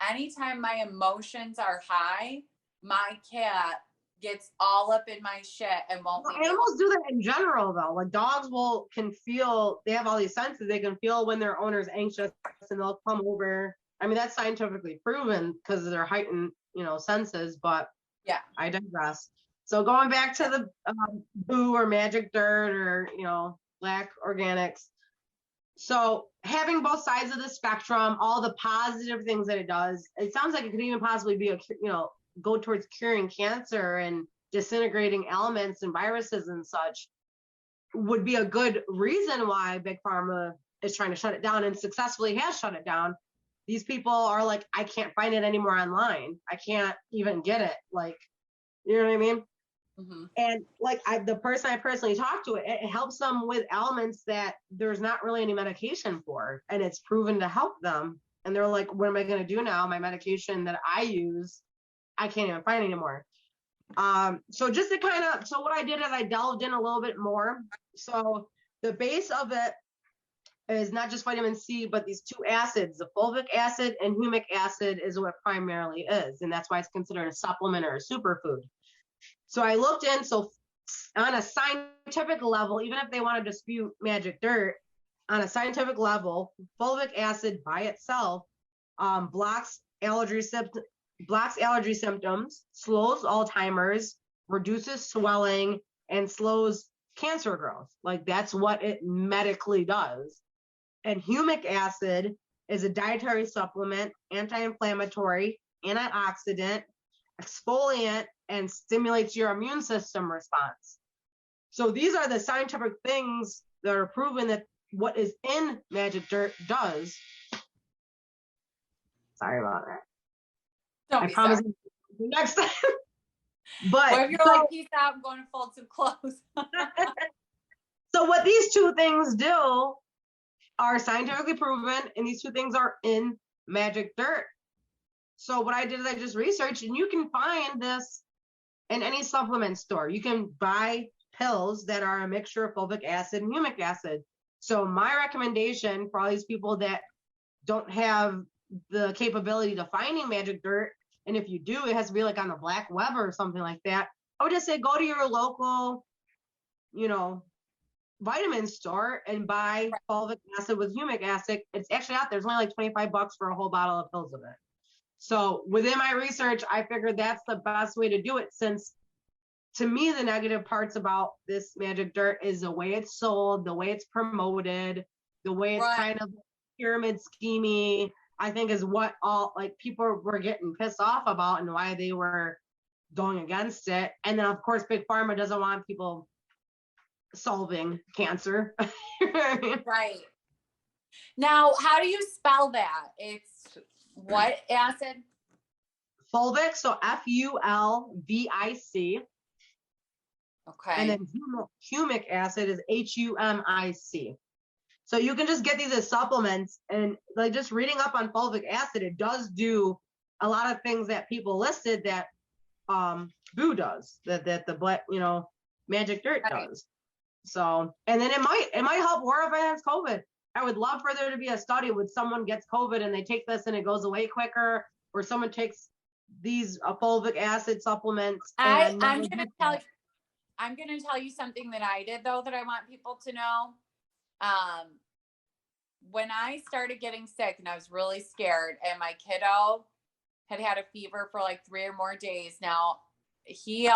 anytime my emotions are high, my cat gets all up in my shit and won't leave. Animals do that in general, though. Like dogs can feel, they have all these senses. They can feel when their owner's anxious, and they'll come over. I mean, that's scientifically proven because of their heightened, senses. But yeah, I digress. So going back to the boo or magic dirt or, black organics. So having both sides of the spectrum, all the positive things that it does, it sounds like it could even possibly be go towards curing cancer and disintegrating elements and viruses and such, would be a good reason why Big Pharma is trying to shut it down and successfully has shut it down. These people are like, I can't find it anymore online. I can't even get it. Like, you know what I mean? Mm-hmm. And like the person I personally talked to, it helps them with ailments that there's not really any medication for, and it's proven to help them. And they're like, what am I going to do now? My medication that I use, I can't even find anymore. So just to so what I did is I delved in a little bit more. So the base of it is not just vitamin C, but these two acids, the fulvic acid and humic acid is what primarily is. And that's why it's considered a supplement or a superfood. So I looked in, so on a scientific level, even if they want to dispute magic dirt, on a scientific level, fulvic acid by itself blocks allergy symptoms, slows Alzheimer's, reduces swelling, and slows cancer growth. Like that's what it medically does. And humic acid is a dietary supplement, anti-inflammatory, antioxidant, exfoliant, and stimulates your immune system response. So these are the scientific things that are proven that what is in magic dirt does. Sorry about that. Don't I promise next time. But or if you're like, peace out, I'm going to fold some clothes. So what these two things do are scientifically proven, and these two things are in magic dirt. So what I did is I just researched, and you can find this in any supplement store. You can buy pills that are a mixture of fulvic acid and humic acid. So my recommendation for all these people that don't have the capability to finding magic dirt, and if you do, it has to be like on the black web or something like that, I would just say go to your local, vitamin store and buy fulvic acid with humic acid. It's actually out there. It's only like $25 for a whole bottle of pills of it. So within my research, I figured that's the best way to do it, since to me, the negative parts about this magic dirt is the way it's sold, the way it's promoted, the way it's kind of pyramid schemey, I think is what all like people were getting pissed off about and why they were going against it. And then of course, Big Pharma doesn't want people solving cancer. Right. Now, how do you spell that? It's what acid? Fulvic, so Fulvic. Okay. And then humic acid is HUMIC. So you can just get these as supplements, and like just reading up on fulvic acid, it does do a lot of things that people listed that boo does, that the black, magic dirt does. So, and then it might help whoever has COVID. I would love for there to be a study when someone gets COVID and they take this and it goes away quicker, or someone takes these fulvic acid supplements. I'm going to tell you something that I did though, that I want people to know. When I started getting sick and I was really scared, and my kiddo had a fever for like 3 or more days. Now he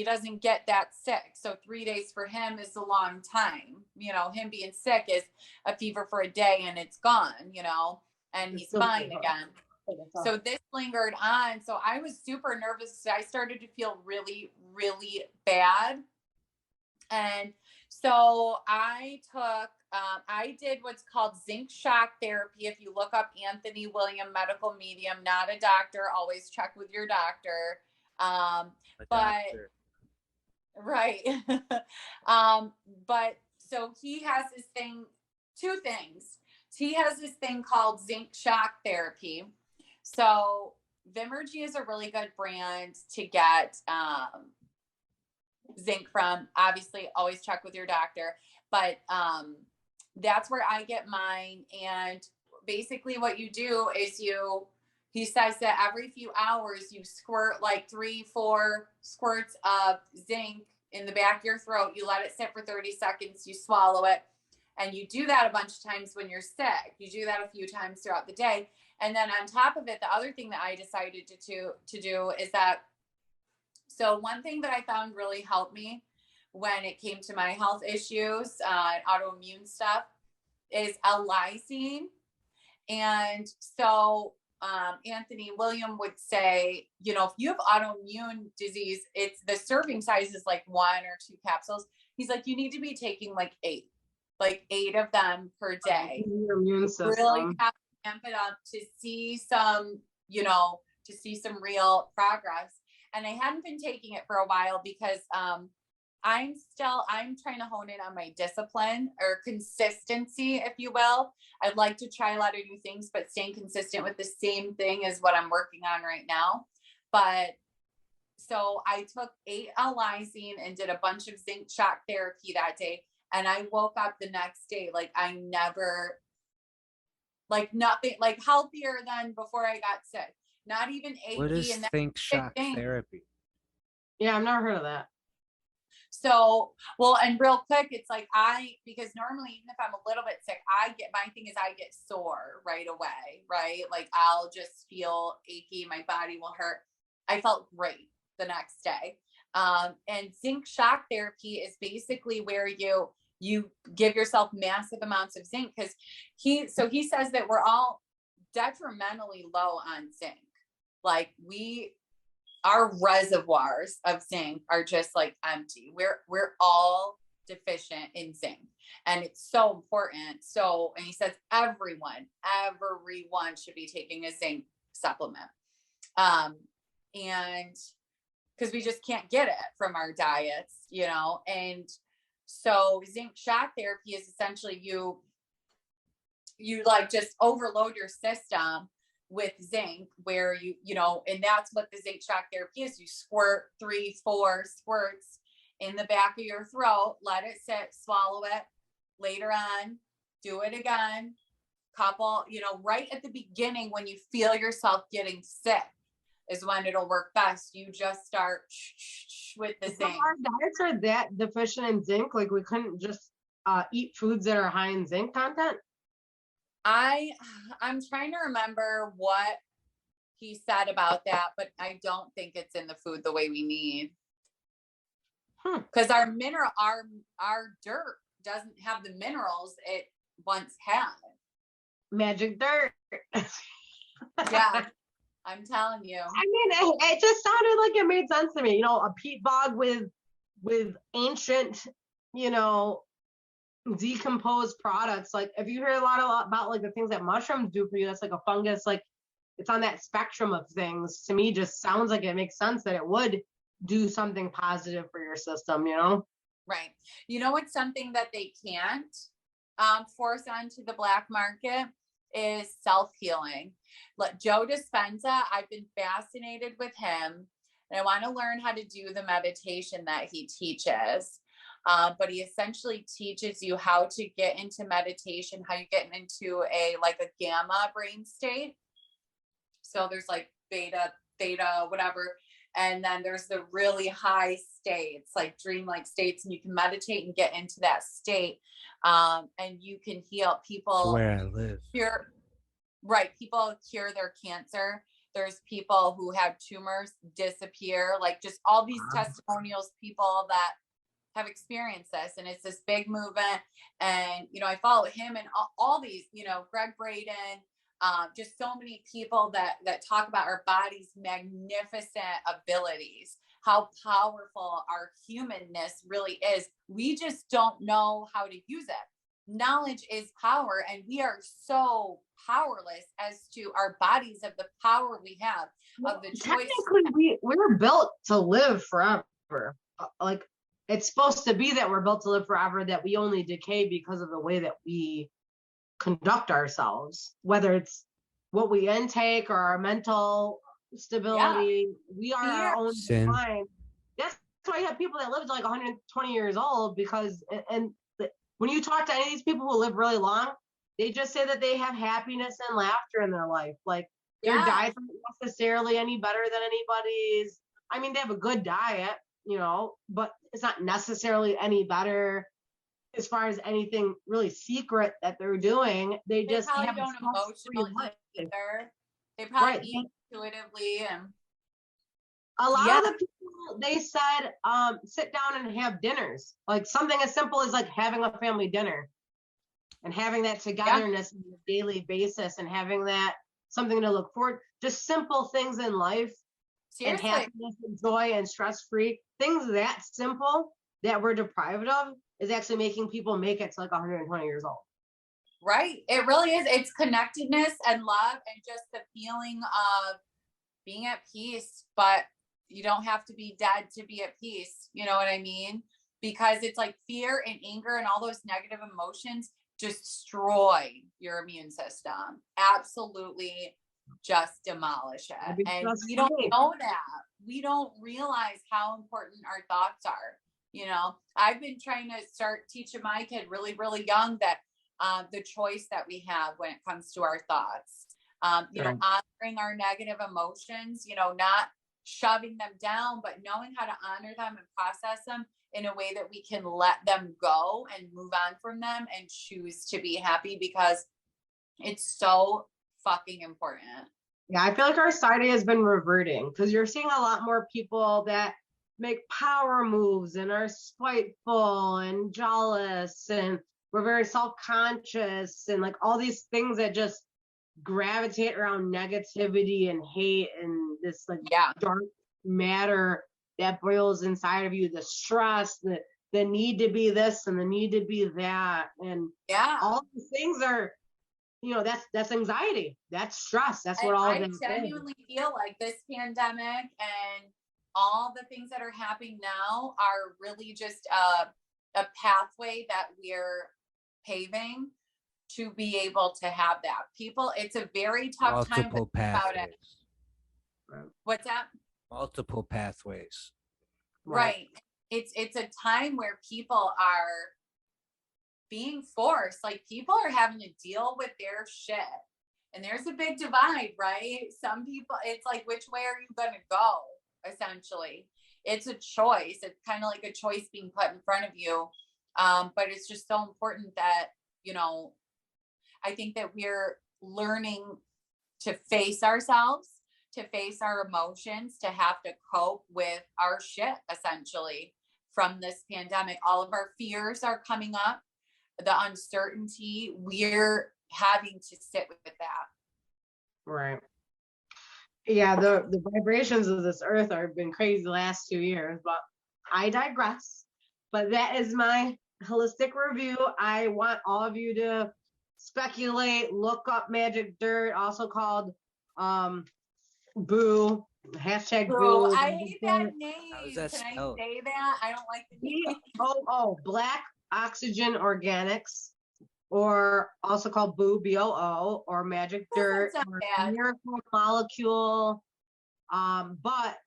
doesn't get that sick. So 3 days for him is a long time. Him being sick is a fever for a day and it's gone, and he's fine again. So this lingered on. So I was super nervous. I started to feel really, really bad. And so I did what's called zinc shock therapy. If you look up Anthony William, medical medium, not a doctor, always check with your doctor. Right. But so he has this thing, 2 things. He has this thing called zinc shock therapy. So Vimergy is a really good brand to get zinc from. Obviously, always check with your doctor. But that's where I get mine. And basically what you do is he says that every few hours you squirt like 3-4 squirts of zinc in the back of your throat. You let it sit for 30 seconds. You swallow it. And you do that a bunch of times when you're sick. You do that a few times throughout the day. And then on top of it, the other thing that I decided to do is that, So one thing that I found really helped me when it came to my health issues, autoimmune stuff, is lysine. And so Anthony William would say, you know, if you have autoimmune disease, it's the serving size is like 1 or 2 capsules. He's like, you need to be taking like 8 of them per day. Your immune system. Really have to amp it up to see some, you know, to see some real progress. And I hadn't been taking it for a while because I'm trying to hone in on my discipline or consistency, if you will. I'd like to try a lot of new things, but staying consistent with the same thing is what I'm working on right now. But so I took 8 lysine and did a bunch of zinc shock therapy that day. And I woke up the next day, like I never, like nothing, like healthier than before I got sick. Not even achy. What is and zinc shock therapy? Yeah, I've never heard of that. So, well, and real quick, it's like because normally, even if I'm a little bit sick, my thing is I get sore right away, right? Like I'll just feel achy, my body will hurt. I felt great the next day. And zinc shock therapy is basically where you give yourself massive amounts of zinc, because he says that we're all detrimentally low on zinc. Like our reservoirs of zinc are just like empty. We're all deficient in zinc, and it's so important. So, and he says everyone should be taking a zinc supplement. And because we just can't get it from our diets, you know. And so zinc shock therapy is essentially you like just overload your system with zinc, where you know, and that's what the zinc shock therapy is. You squirt 3-4 squirts in the back of your throat, let it sit, swallow it, later on, do it again, couple, you know, right at the beginning when you feel yourself getting sick is when it'll work best. You just start with the zinc. Our diets are that deficient in zinc, like we couldn't just eat foods that are high in zinc content. I'm trying to remember what he said about that, but I don't think it's in the food the way we need. Because our dirt doesn't have the minerals it once had. Magic dirt. Yeah, I'm telling you. I mean, it just sounded like it made sense to me. You know, a peat bog with ancient, you know, decomposed products. Like if you hear a lot about like the things that mushrooms do for you, that's like a fungus, like it's on that spectrum of things. To me, just sounds like it makes sense that it would do something positive for your system, you know? Right. You know what's something that they can't force onto the black market is self-healing. Like Joe Dispenza, I've been fascinated with him, and I want to learn how to do the meditation that he teaches. But he essentially teaches you how to get into meditation, how you get into a gamma brain state. So there's like beta, theta, whatever. And then there's the really high states, like dreamlike states, and you can meditate and get into that state. And you can heal people. Where I live. People cure their cancer. There's people who have tumors disappear, like just all these testimonials, people that have experienced this, and it's this big movement. And you know, I follow him and all these, you know, Greg Braden, just so many people that talk about our body's magnificent abilities, how powerful our humanness really is. We just don't know how to use it. Knowledge is power, and we are so powerless as to our bodies of the power we have, of the choice. Technically, we're built to live forever. Like it's supposed to be that we're built to live forever, that we only decay because of the way that we conduct ourselves, whether it's what we intake or our mental stability. Yeah. We are our own mind. That's why you have people that live to like 120 years old, because and when you talk to any of these people who live really long, they just say that they have happiness and laughter in their life. Like their diets aren't necessarily any better than anybody's. I mean, they have a good diet, you know, but it's not necessarily any better as far as anything really secret that they're doing. They just have don't emotionally either. They probably eat intuitively, and A lot of the people, they said, sit down and have dinners. Like something as simple as like having a family dinner and having that togetherness on a daily basis and having that something to look forward. Just simple things in life. Seriously. And happiness and joy and stress-free. Things that simple that we're deprived of is actually making people make it to like 120 years old. Right. It really is. It's connectedness and love and just the feeling of being at peace, but you don't have to be dead to be at peace. You know what I mean? Because it's like fear and anger and all those negative emotions destroy your immune system. Absolutely just demolish it. And we don't know that. We don't realize how important our thoughts are. You know, I've been trying to start teaching my kid really, really young that the choice that we have when it comes to our thoughts, you know, honoring our negative emotions, you know, not shoving them down, but knowing how to honor them and process them in a way that we can let them go and move on from them and choose to be happy, because it's so fucking important. Yeah, I feel like our society has been reverting because you're seeing a lot more people that make power moves and are spiteful and jealous, and we're very self-conscious and like all these things that just gravitate around negativity and hate and this like dark matter that boils inside of you, the stress, the need to be this and the need to be that, and all these things are, you know, that's anxiety, that's stress, that's what all of them. I genuinely feel like this pandemic and all the things that are happening now are really just a pathway that we're paving to be able to have that. People, it's a very tough time about it. What's that? Multiple pathways. Right. It's a time where people are being forced, like people are having to deal with their shit. And there's a big divide, right? Some people, it's like, which way are you going to go? Essentially, it's a choice. It's kind of like a choice being put in front of you. But it's just so important that, you know, I think that we're learning to face ourselves, to face our emotions, to have to cope with our shit, essentially, from this pandemic. All of our fears are coming up, the uncertainty, we're having to sit with that. Right. Yeah, the vibrations of this earth have been crazy the last 2 years, but I digress. But that is my holistic review. I want all of you to speculate, look up magic dirt, also called boo, hashtag boo. I hate that name. Can I say that? I don't like the name. Black Oxygen Organics, or also called boo, BOO, or magic dirt, or miracle molecule. But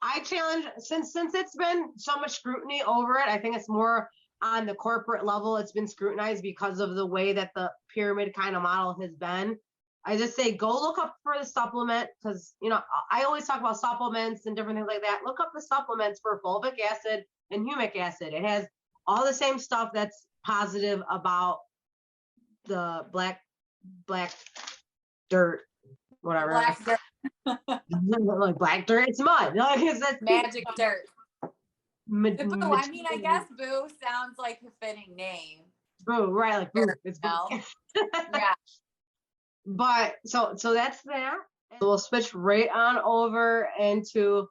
I challenge, since it's been so much scrutiny over it, I think it's more on the corporate level. It's been scrutinized because of the way that the pyramid kind of model has been. I just say go look up for the supplement, because, you know, I always talk about supplements and different things like that. Look up the supplements for fulvic acid and humic acid. It has all the same stuff that's positive about the black dirt, whatever. Black dirt. Like black dirt, it's mud. Like, it's magic dirt. Boo. I mean, I guess boo sounds like a fitting name. Boo, right? Like boo. It's boo. Yeah. But so that's that. So we'll switch right on over into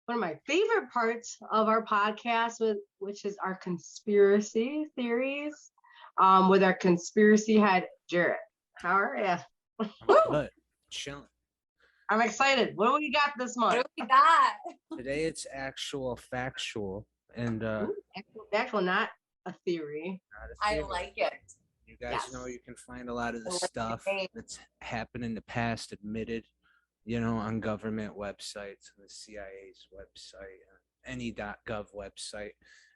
one of my favorite parts of our podcast, which is our conspiracy theories, with our conspiracy head, Jarrett. How are you? Good. Chilling. I'm excited. What do we got this month? What do we got? Today it's actual factual, and actual, not a theory. I like it. You guys know you can find a lot of the stuff that's happened in the past admitted, you know, on government websites, the CIA's website, any .gov website.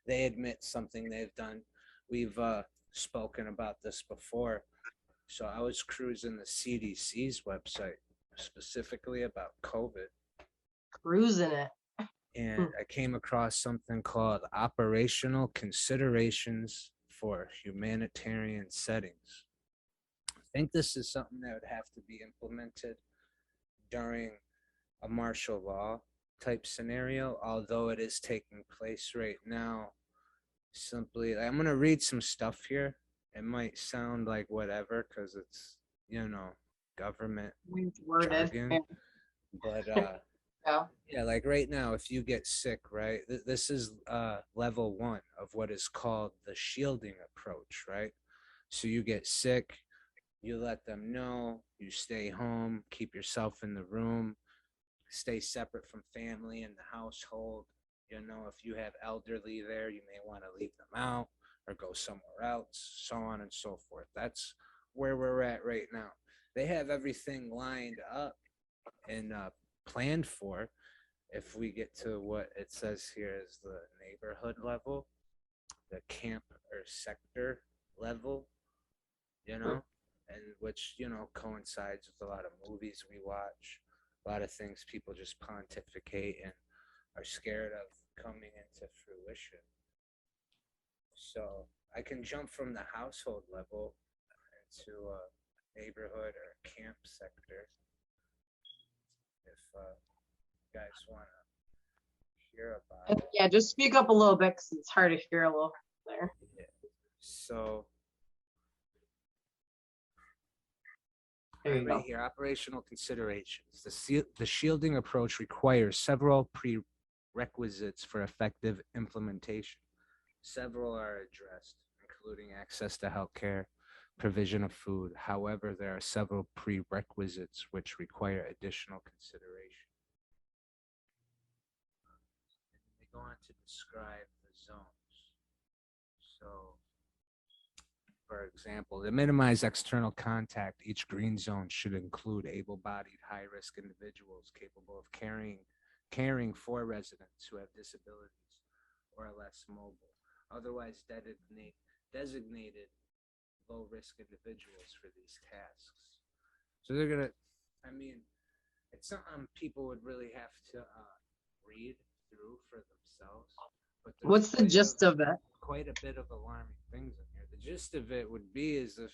They admit something they've done. We've spoken about this before. So I was cruising the CDC's website, specifically about COVID. Cruising it. And I came across something called Operational Considerations for Humanitarian Settings. I think this is something that would have to be implemented during a martial law type scenario, although it is taking place right now. Simply, I'm going to read some stuff here. It might sound like whatever because it's, government jargon. But yeah, like right now, if you get sick, right, this is level 1 of what is called the shielding approach, right? So you get sick, you let them know, you stay home, keep yourself in the room, stay separate from family in the household. If you have elderly there, you may want to leave them out or go somewhere else, so on and so forth. That's where we're at right now. They have everything lined up and planned for. If we get to what it says here is the neighborhood level, the camp or sector level, and which, coincides with a lot of movies we watch, a lot of things people just pontificate and are scared of coming into fruition. So I can jump from the household level into a neighborhood or a camp sector if you guys want to hear about it. Yeah, just speak up a little bit because it's hard to hear a little there. Yeah. So right here, operational considerations. The shielding approach requires several prerequisites for effective implementation. Several are addressed, including access to healthcare, provision of food. However, there are several prerequisites which require additional consideration. They go on to describe the zones. So, for example, to minimize external contact, each green zone should include able-bodied, high-risk individuals capable of caring for residents who have disabilities or are less mobile. Otherwise designated low-risk individuals for these tasks. So they're gonna, it's something people would really have to read through for themselves. But what's the gist of it? Quite a bit of alarming things in here. The gist of it would be is if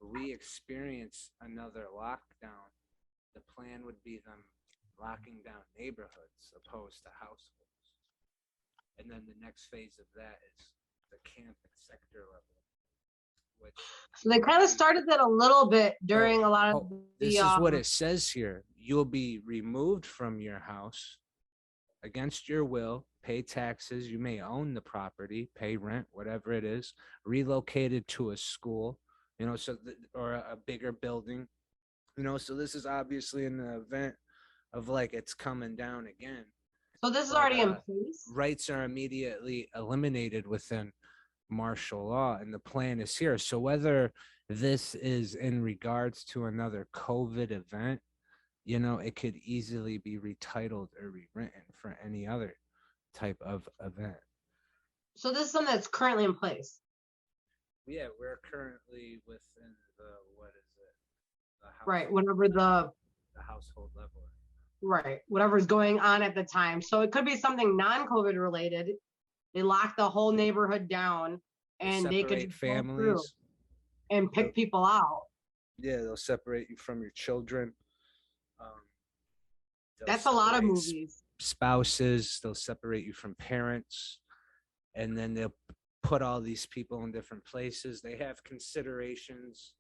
we experience another lockdown, the plan would be them locking down neighborhoods opposed to households. And then the next phase of that is the camp and sector level. So they kind of started that a little bit during a lot of this is what it says here. You'll be removed from your house against your will, pay taxes, you may own the property, pay rent, whatever it is, relocated to a school, or a bigger building, so this is obviously in the event of like it's coming down again. So this is already in place? Rights are immediately eliminated within martial law, and the plan is here. So whether this is in regards to another COVID event, it could easily be retitled or rewritten for any other type of event. So this is something that's currently in place? Yeah, we're currently within the, what is it? The house, right, whatever the household level. Right, whatever's going on at the time. So it could be something non-COVID related. They lock the whole neighborhood down and they could families and pick people out. Yeah, they'll separate you from your children. That's a lot of movies. Spouses, they'll separate you from parents, and then they'll put all these people in different places. They have considerations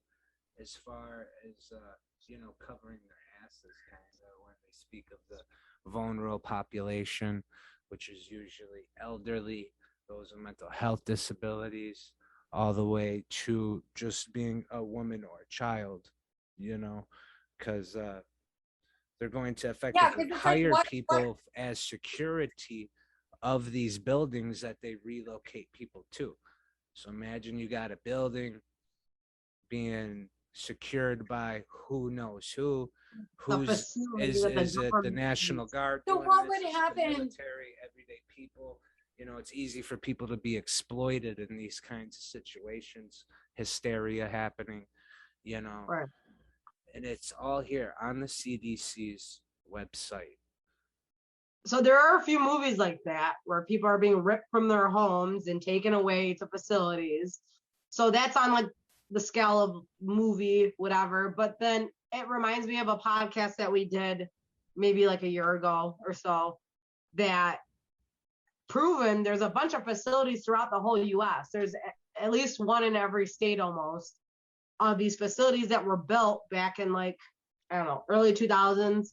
as far as covering their asses, kind of, when they speak of the vulnerable population, which is usually elderly, those with mental health disabilities, all the way to just being a woman or a child, because they're going to effectively hire people as security of these buildings that they relocate people to. So imagine you got a building being secured by who knows who, is it the National Guard? So what would happen? Military, everyday people. It's easy for people to be exploited in these kinds of situations, hysteria happening, Right. And it's all here on the CDC's website. So there are a few movies like that where people are being ripped from their homes and taken away to facilities. So that's on like the scale of movie, whatever. But then it reminds me of a podcast that we did maybe like a year ago or so, that proven there's a bunch of facilities throughout the whole US. There's at least one in every state almost, of these facilities that were built back in like, I don't know, early 2000s,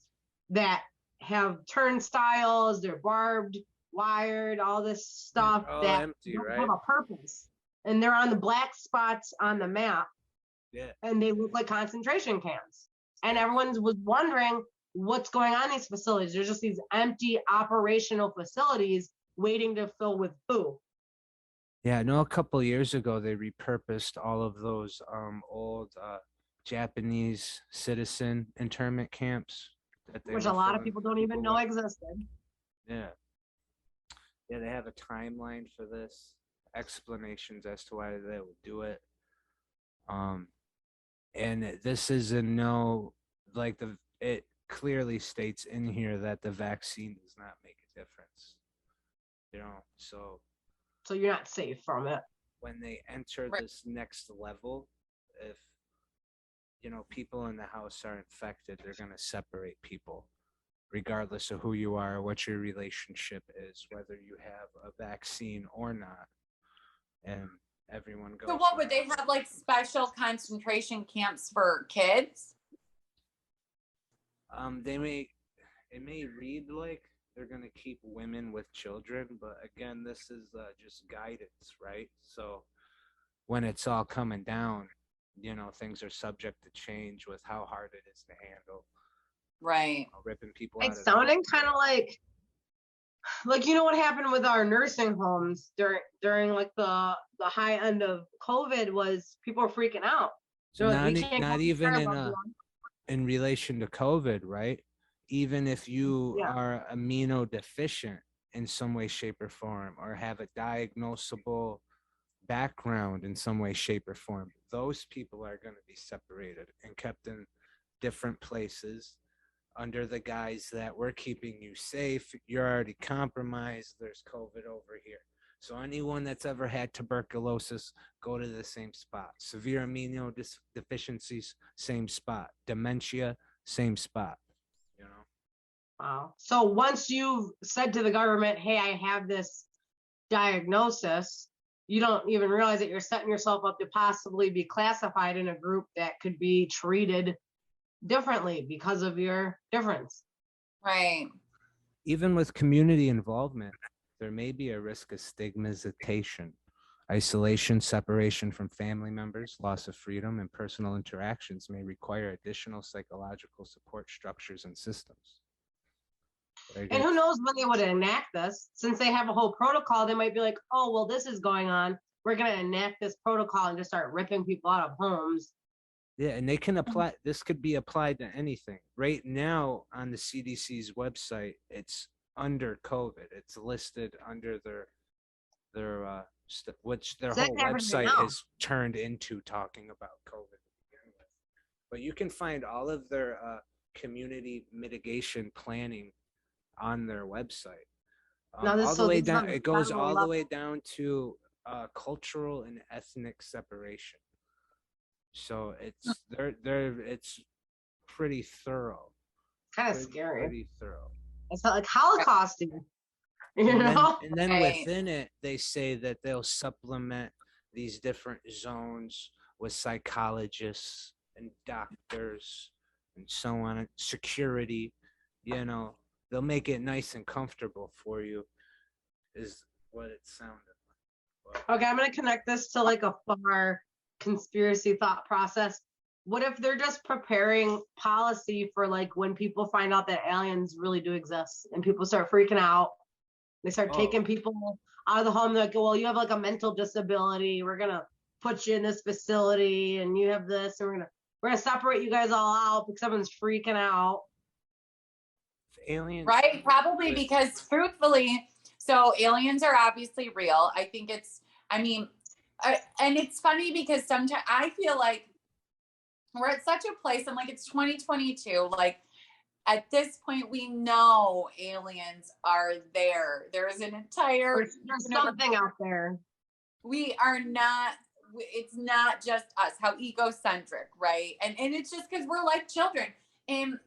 that have turnstiles, they're barbed, wired, all this stuff that empty, don't right? have a purpose. And they're on the black spots on the map. Yeah. And they look like concentration camps. And everyone was wondering what's going on in these facilities. There's just these empty operational facilities waiting to fill with who. Yeah, I know a couple of years ago they repurposed all of those old Japanese citizen internment camps that Which a lot of people don't even know existed. Yeah. Yeah, they have a timeline for this, explanations as to why they would do it. And this is it clearly states in here that the vaccine does not make a difference. So you're not safe from it. When they enter this next level, if people in the house are infected, they're going to separate people regardless of who you are, what your relationship is, whether you have a vaccine or not. And everyone goes. So what would they have, like special concentration camps for kids? It may read like they're going to keep women with children, but again, this is just guidance, right? So when it's all coming down, things are subject to change with how hard it is to handle. Right. Ripping people out. It's sounding kind of like what happened with our nursing homes during like the high end of COVID was people were freaking out. So not even in relation to COVID, right? Even if you are immunodeficient in some way, shape, or form, or have a diagnosable background in some way, shape, or form, those people are going to be separated and kept in different places under the guise that we're keeping you safe. You're already compromised. There's COVID over here. So anyone that's ever had tuberculosis, go to the same spot. Severe immunodeficiencies, same spot. Dementia, same spot. Wow. So once you've said to the government, hey, I have this diagnosis, you don't even realize that you're setting yourself up to possibly be classified in a group that could be treated differently because of your difference. Right. Even with community involvement, there may be a risk of stigmatization, isolation, separation from family members, loss of freedom, and personal interactions may require additional psychological support structures and systems. And who knows when they would enact this? Since they have a whole protocol, they might be like, oh, well, this is going on. We're going to enact this protocol and just start ripping people out of homes. Yeah, and they can apply, this could be applied to anything. Right now on the CDC's website, it's under COVID. It's listed under their which their whole website is turned into talking about COVID to begin with. But you can find all of their community mitigation planning on their website. All the way down, it goes all the way down to cultural and ethnic separation. So it's pretty thorough. Kind of scary. Pretty thorough. It's not like Holocausting, And then within it, they say that they'll supplement these different zones with psychologists and doctors and so on, security. They'll make it nice and comfortable for you, is what it sounded like. Okay, I'm going to connect this to like a far conspiracy thought process. What if they're just preparing policy for like when people find out that aliens really do exist and people start freaking out? They start taking people out of the home. They're like, well, you have like a mental disability. We're going to put you in this facility and you have this. And we're gonna separate you guys all out because everyone's freaking out. Aliens. Right, probably because truthfully, so aliens are obviously real. I think and it's funny because sometimes I feel like we're at such a place, and like it's 2022, like at this point we know aliens are there. There's an entire there's something out there. We are not, it's not just us, how egocentric, right? And it's just because we're like children. in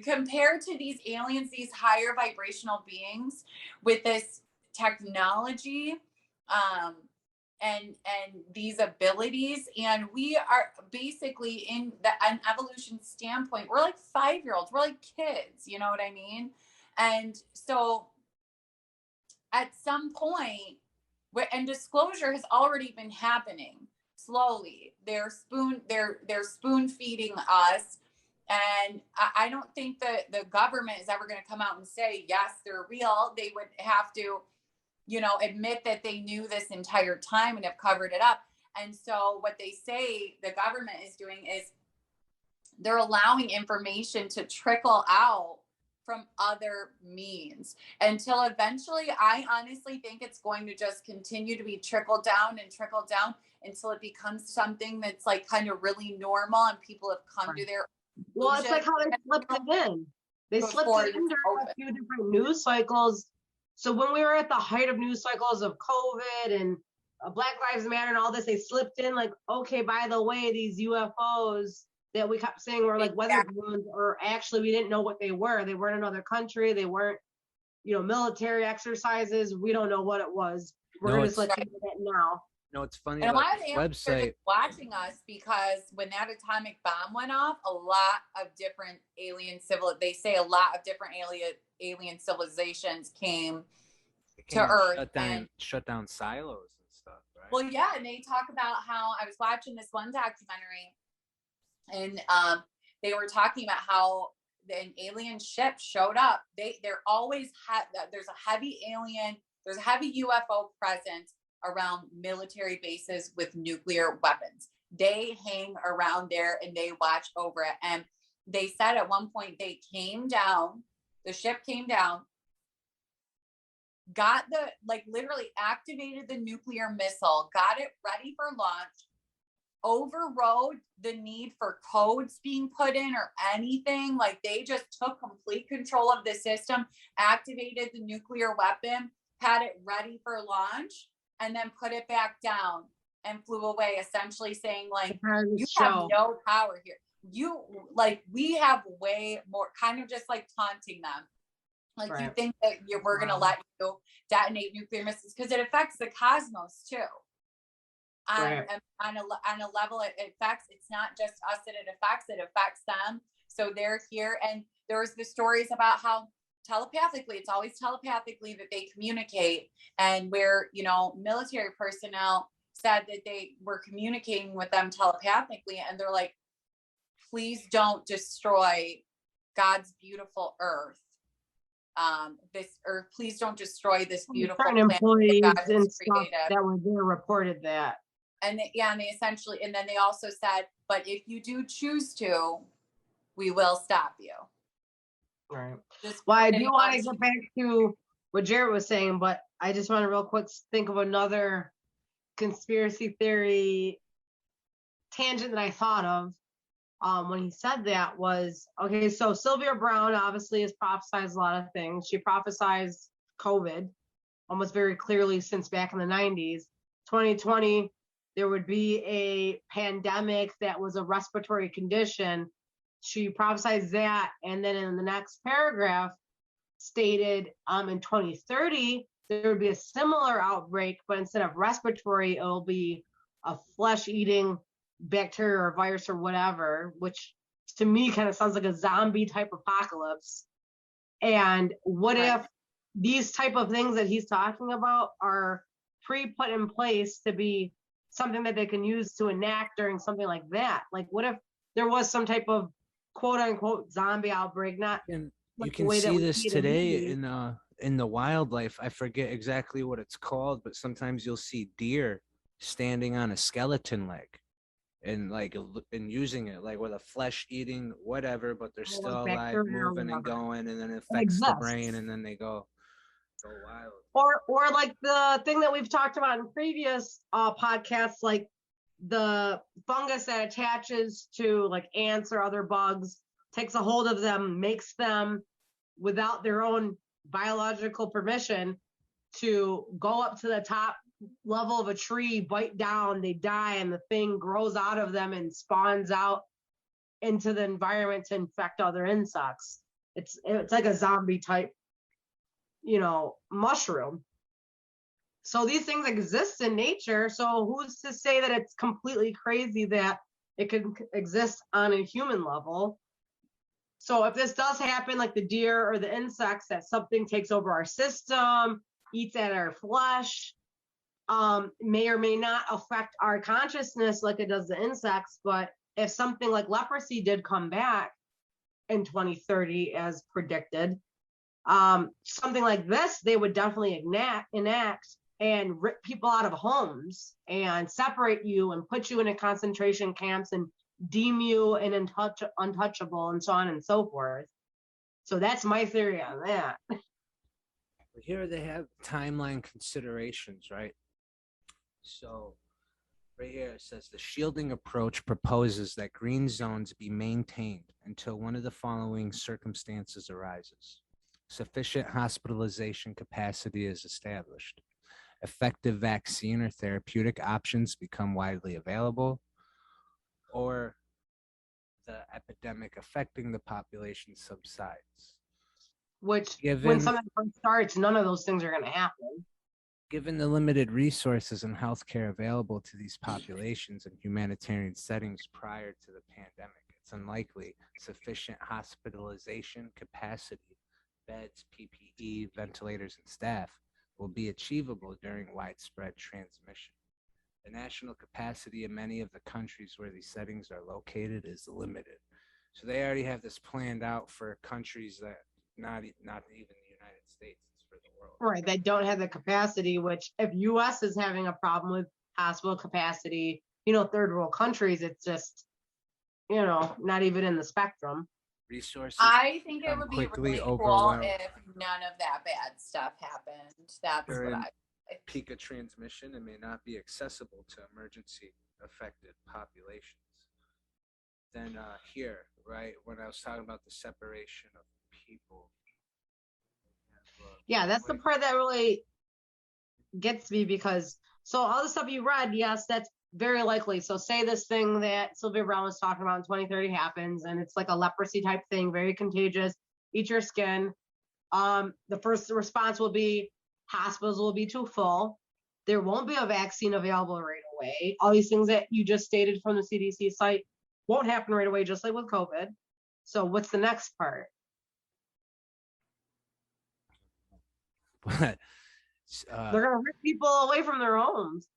compared to these aliens, these higher vibrational beings with this technology, and these abilities, and we are basically in an evolution standpoint, we're like 5-year-olds, we're like kids, you know what I mean? And so at some point, and disclosure has already been happening slowly. They're spoon feeding us. And I don't think that the government is ever going to come out and say, yes, they're real. They would have to, you know, admit that they knew this entire time and have covered it up. And so what they say the government is doing is they're allowing information to trickle out from other means until eventually, I honestly think it's going to just continue to be trickled down until it becomes something that's like kind of really normal and people have come to their well, it's like how they slipped it in. They slipped it in during a few different news cycles. So when we were at the height of news cycles of COVID and Black Lives Matter and all this, they slipped in like, okay, by the way, these UFOs that we kept saying were like weather balloons, or actually we didn't know what they were. They weren't another country. They weren't, you know, military exercises. We don't know what it was. We're just looking at it now. No, it's funny. And a lot of the website watching us because when that atomic bomb went off, a lot of different they say a lot of different alien civilizations came to Earth and shut down silos and stuff, right? Well, yeah, and they talk about how I was watching this one documentary, and they were talking about how an alien ship showed up. They're always there's a heavy UFO presence around military bases with nuclear weapons. They hang around there and they watch over it. And they said at one point the ship came down, got literally activated the nuclear missile, got it ready for launch, overrode the need for codes being put in or anything. Like they just took complete control of the system, activated the nuclear weapon, had it ready for launch, and then put it back down and flew away, essentially saying like, you have no power here. We have way more, kind of just like taunting them. Like you think that we're going to let you detonate nuclear missiles because it affects the cosmos too. On a level it affects, it's not just us that it affects them. So they're here. And there was the stories about how telepathically, it's always telepathically that they communicate, and where, you know, military personnel said that they were communicating with them telepathically, and they're like, please don't destroy God's beautiful earth. This earth, please don't destroy this beautiful planet. Employees and stuff that were there reported that. And they essentially, and then they also said, but if you do choose to, we will stop you. Right. Well, I do want to get back to what Jared was saying, but I just want to real quick think of another conspiracy theory tangent that I thought of when he said that was, okay, so Sylvia Brown obviously has prophesied a lot of things. She prophesied COVID almost very clearly since back in the 90s. 2020, there would be a pandemic that was a respiratory condition. She prophesied that, and then in the next paragraph stated in 2030 there would be a similar outbreak, but instead of respiratory, it'll be a flesh-eating bacteria or virus or whatever, which to me kind of sounds like a zombie type apocalypse. And what if these type of things that he's talking about are pre-put in place to be something that they can use to enact during something like that? Like, what if there was some type of quote unquote zombie outbreak? And you can see this today in the wildlife. I forget exactly what it's called, but sometimes you'll see deer standing on a skeleton leg and using it like with a flesh eating whatever, but they're still alive, moving and going, and then it affects the brain, and then they go wild. Or like the thing that we've talked about in previous podcasts, like the fungus that attaches to like ants or other bugs, takes a hold of them, makes them, without their own biological permission, to go up to the top level of a tree, bite down, they die, and the thing grows out of them and spawns out into the environment to infect other insects. It's like a zombie type, mushroom. So these things exist in nature. So who's to say that it's completely crazy that it can exist on a human level? So if this does happen, like the deer or the insects, that something takes over our system, eats at our flesh, may or may not affect our consciousness like it does the insects. But if something like leprosy did come back in 2030 as predicted, something like this, they would definitely enact and rip people out of homes and separate you and put you in concentration camps and deem you an untouchable and so on and so forth. So that's my theory on that. Here they have timeline considerations, right? So right here it says the shielding approach proposes that green zones be maintained until one of the following circumstances arises. Sufficient hospitalization capacity is established. Effective vaccine or therapeutic options become widely available, or the epidemic affecting the population subsides. Which, when something first starts, none of those things are going to happen. Given the limited resources and healthcare available to these populations in humanitarian settings prior to the pandemic, it's unlikely sufficient hospitalization capacity, beds, PPE, ventilators, and staff will be achievable during widespread transmission. The national capacity in many of the countries where these settings are located is limited. So they already have this planned out for countries that not even the United States, it's for the world. Right, that don't have the capacity, which if US is having a problem with hospital capacity, third world countries, it's just, not even in the spectrum. Resources. I think it would be quickly really cool overwhelmed. if none of that bad stuff happened. That's During what I peak of transmission and may not be accessible to emergency affected populations. Then here, right, when I was talking about the separation of people. Yeah, that's the part that really gets me, because so all the stuff you read, yes, that's very likely. So say this thing that Sylvia Brown was talking about in 2030 happens, and it's like a leprosy type thing, very contagious, eat your skin. The first response will be hospitals will be too full. There won't be a vaccine available right away. All these things that you just stated from the CDC site won't happen right away, just like with COVID. So what's the next part? But they're going to rip people away from their homes.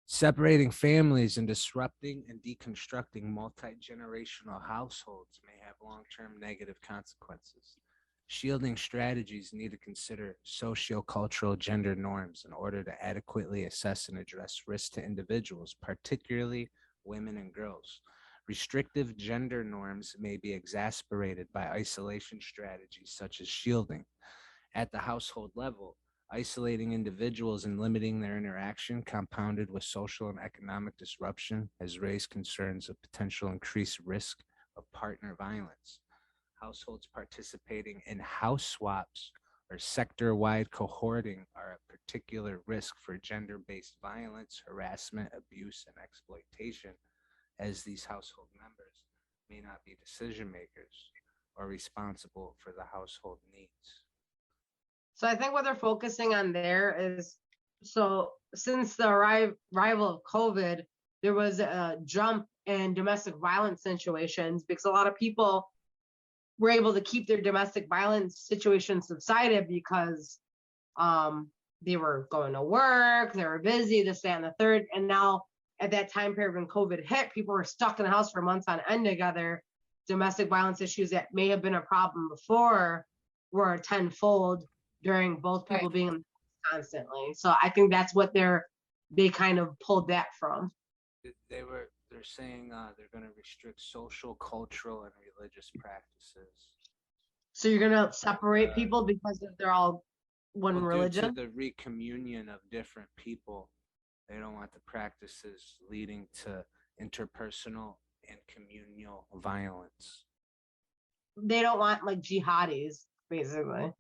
Separating families and disrupting and deconstructing multi-generational households may have long-term negative consequences. Shielding strategies need to consider socio-cultural gender norms in order to adequately assess and address risk to individuals, particularly women and girls. Restrictive gender norms may be exacerbated by isolation strategies such as shielding. At the household level, isolating individuals and limiting their interaction, compounded with social and economic disruption, has raised concerns of potential increased risk of partner violence. Households participating in house swaps or sector-wide cohorting are a particular risk for gender-based violence, harassment, abuse, and exploitation, as these household members may not be decision makers or responsible for the household needs. So I think what they're focusing on there is, so since the arrival of COVID, there was a jump in domestic violence situations because a lot of people were able to keep their domestic violence situations subsided because they were going to work, they were busy, this, that, and the third. And now at that time period when COVID hit, people were stuck in the house for months on end together. Domestic violence issues that may have been a problem before were tenfold during both people being in the house constantly. So I think that's what they kind of pulled that from. They're saying they're going to restrict social, cultural, and religious practices. So you're going to separate people because they're all one religion? Due to the recommunion of different people, they don't want the practices leading to interpersonal and communal violence. They don't want like jihadis, basically.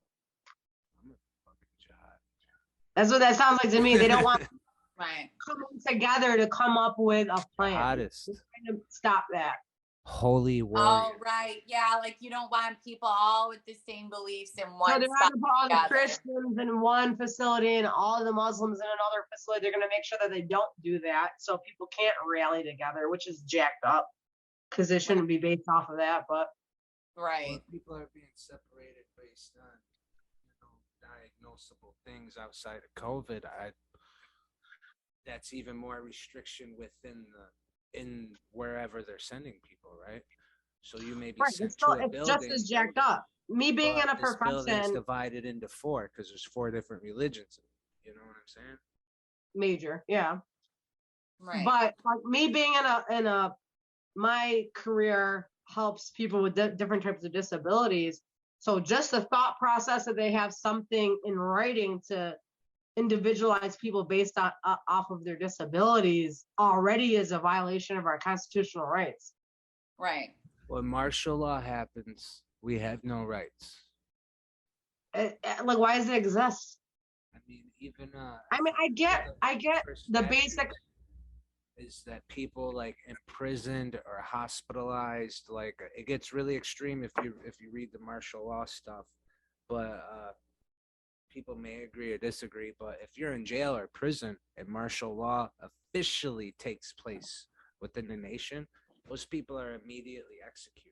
That's what that sounds like to me. They don't want right coming together to come up with a plan. Jihadist. Trying to stop that. holy warrior. Oh, right. Yeah, like you don't want people all with the same beliefs in one So they're not spot going to put all the together. Christians in one facility and all the Muslims in another facility. They're going to make sure that they don't do that, so people can't rally together, which is jacked up because it shouldn't be based off of that. But Right. Well, people are being separated based on, diagnosable things outside of COVID. That's even more restriction within in wherever they're sending people, right? So you may be right, sent it's, still, to a it's building. just as jacked up. Me being in a this building's profession, divided into 4 because there's 4 different religions. You know what I'm saying? major, yeah. Right. But like me being in a my career helps people with different types of disabilities. So just the thought process that they have something in writing to individualize people based on off of their disabilities already is a violation of our constitutional rights. Right. When martial law happens, we have no rights. Like, why does it exist? I mean, even I mean, I get the basic is that people like imprisoned or hospitalized, like it gets really extreme if you read the martial law stuff, but people may agree or disagree, but if you're in jail or prison and martial law officially takes place within the nation, those people are immediately executed.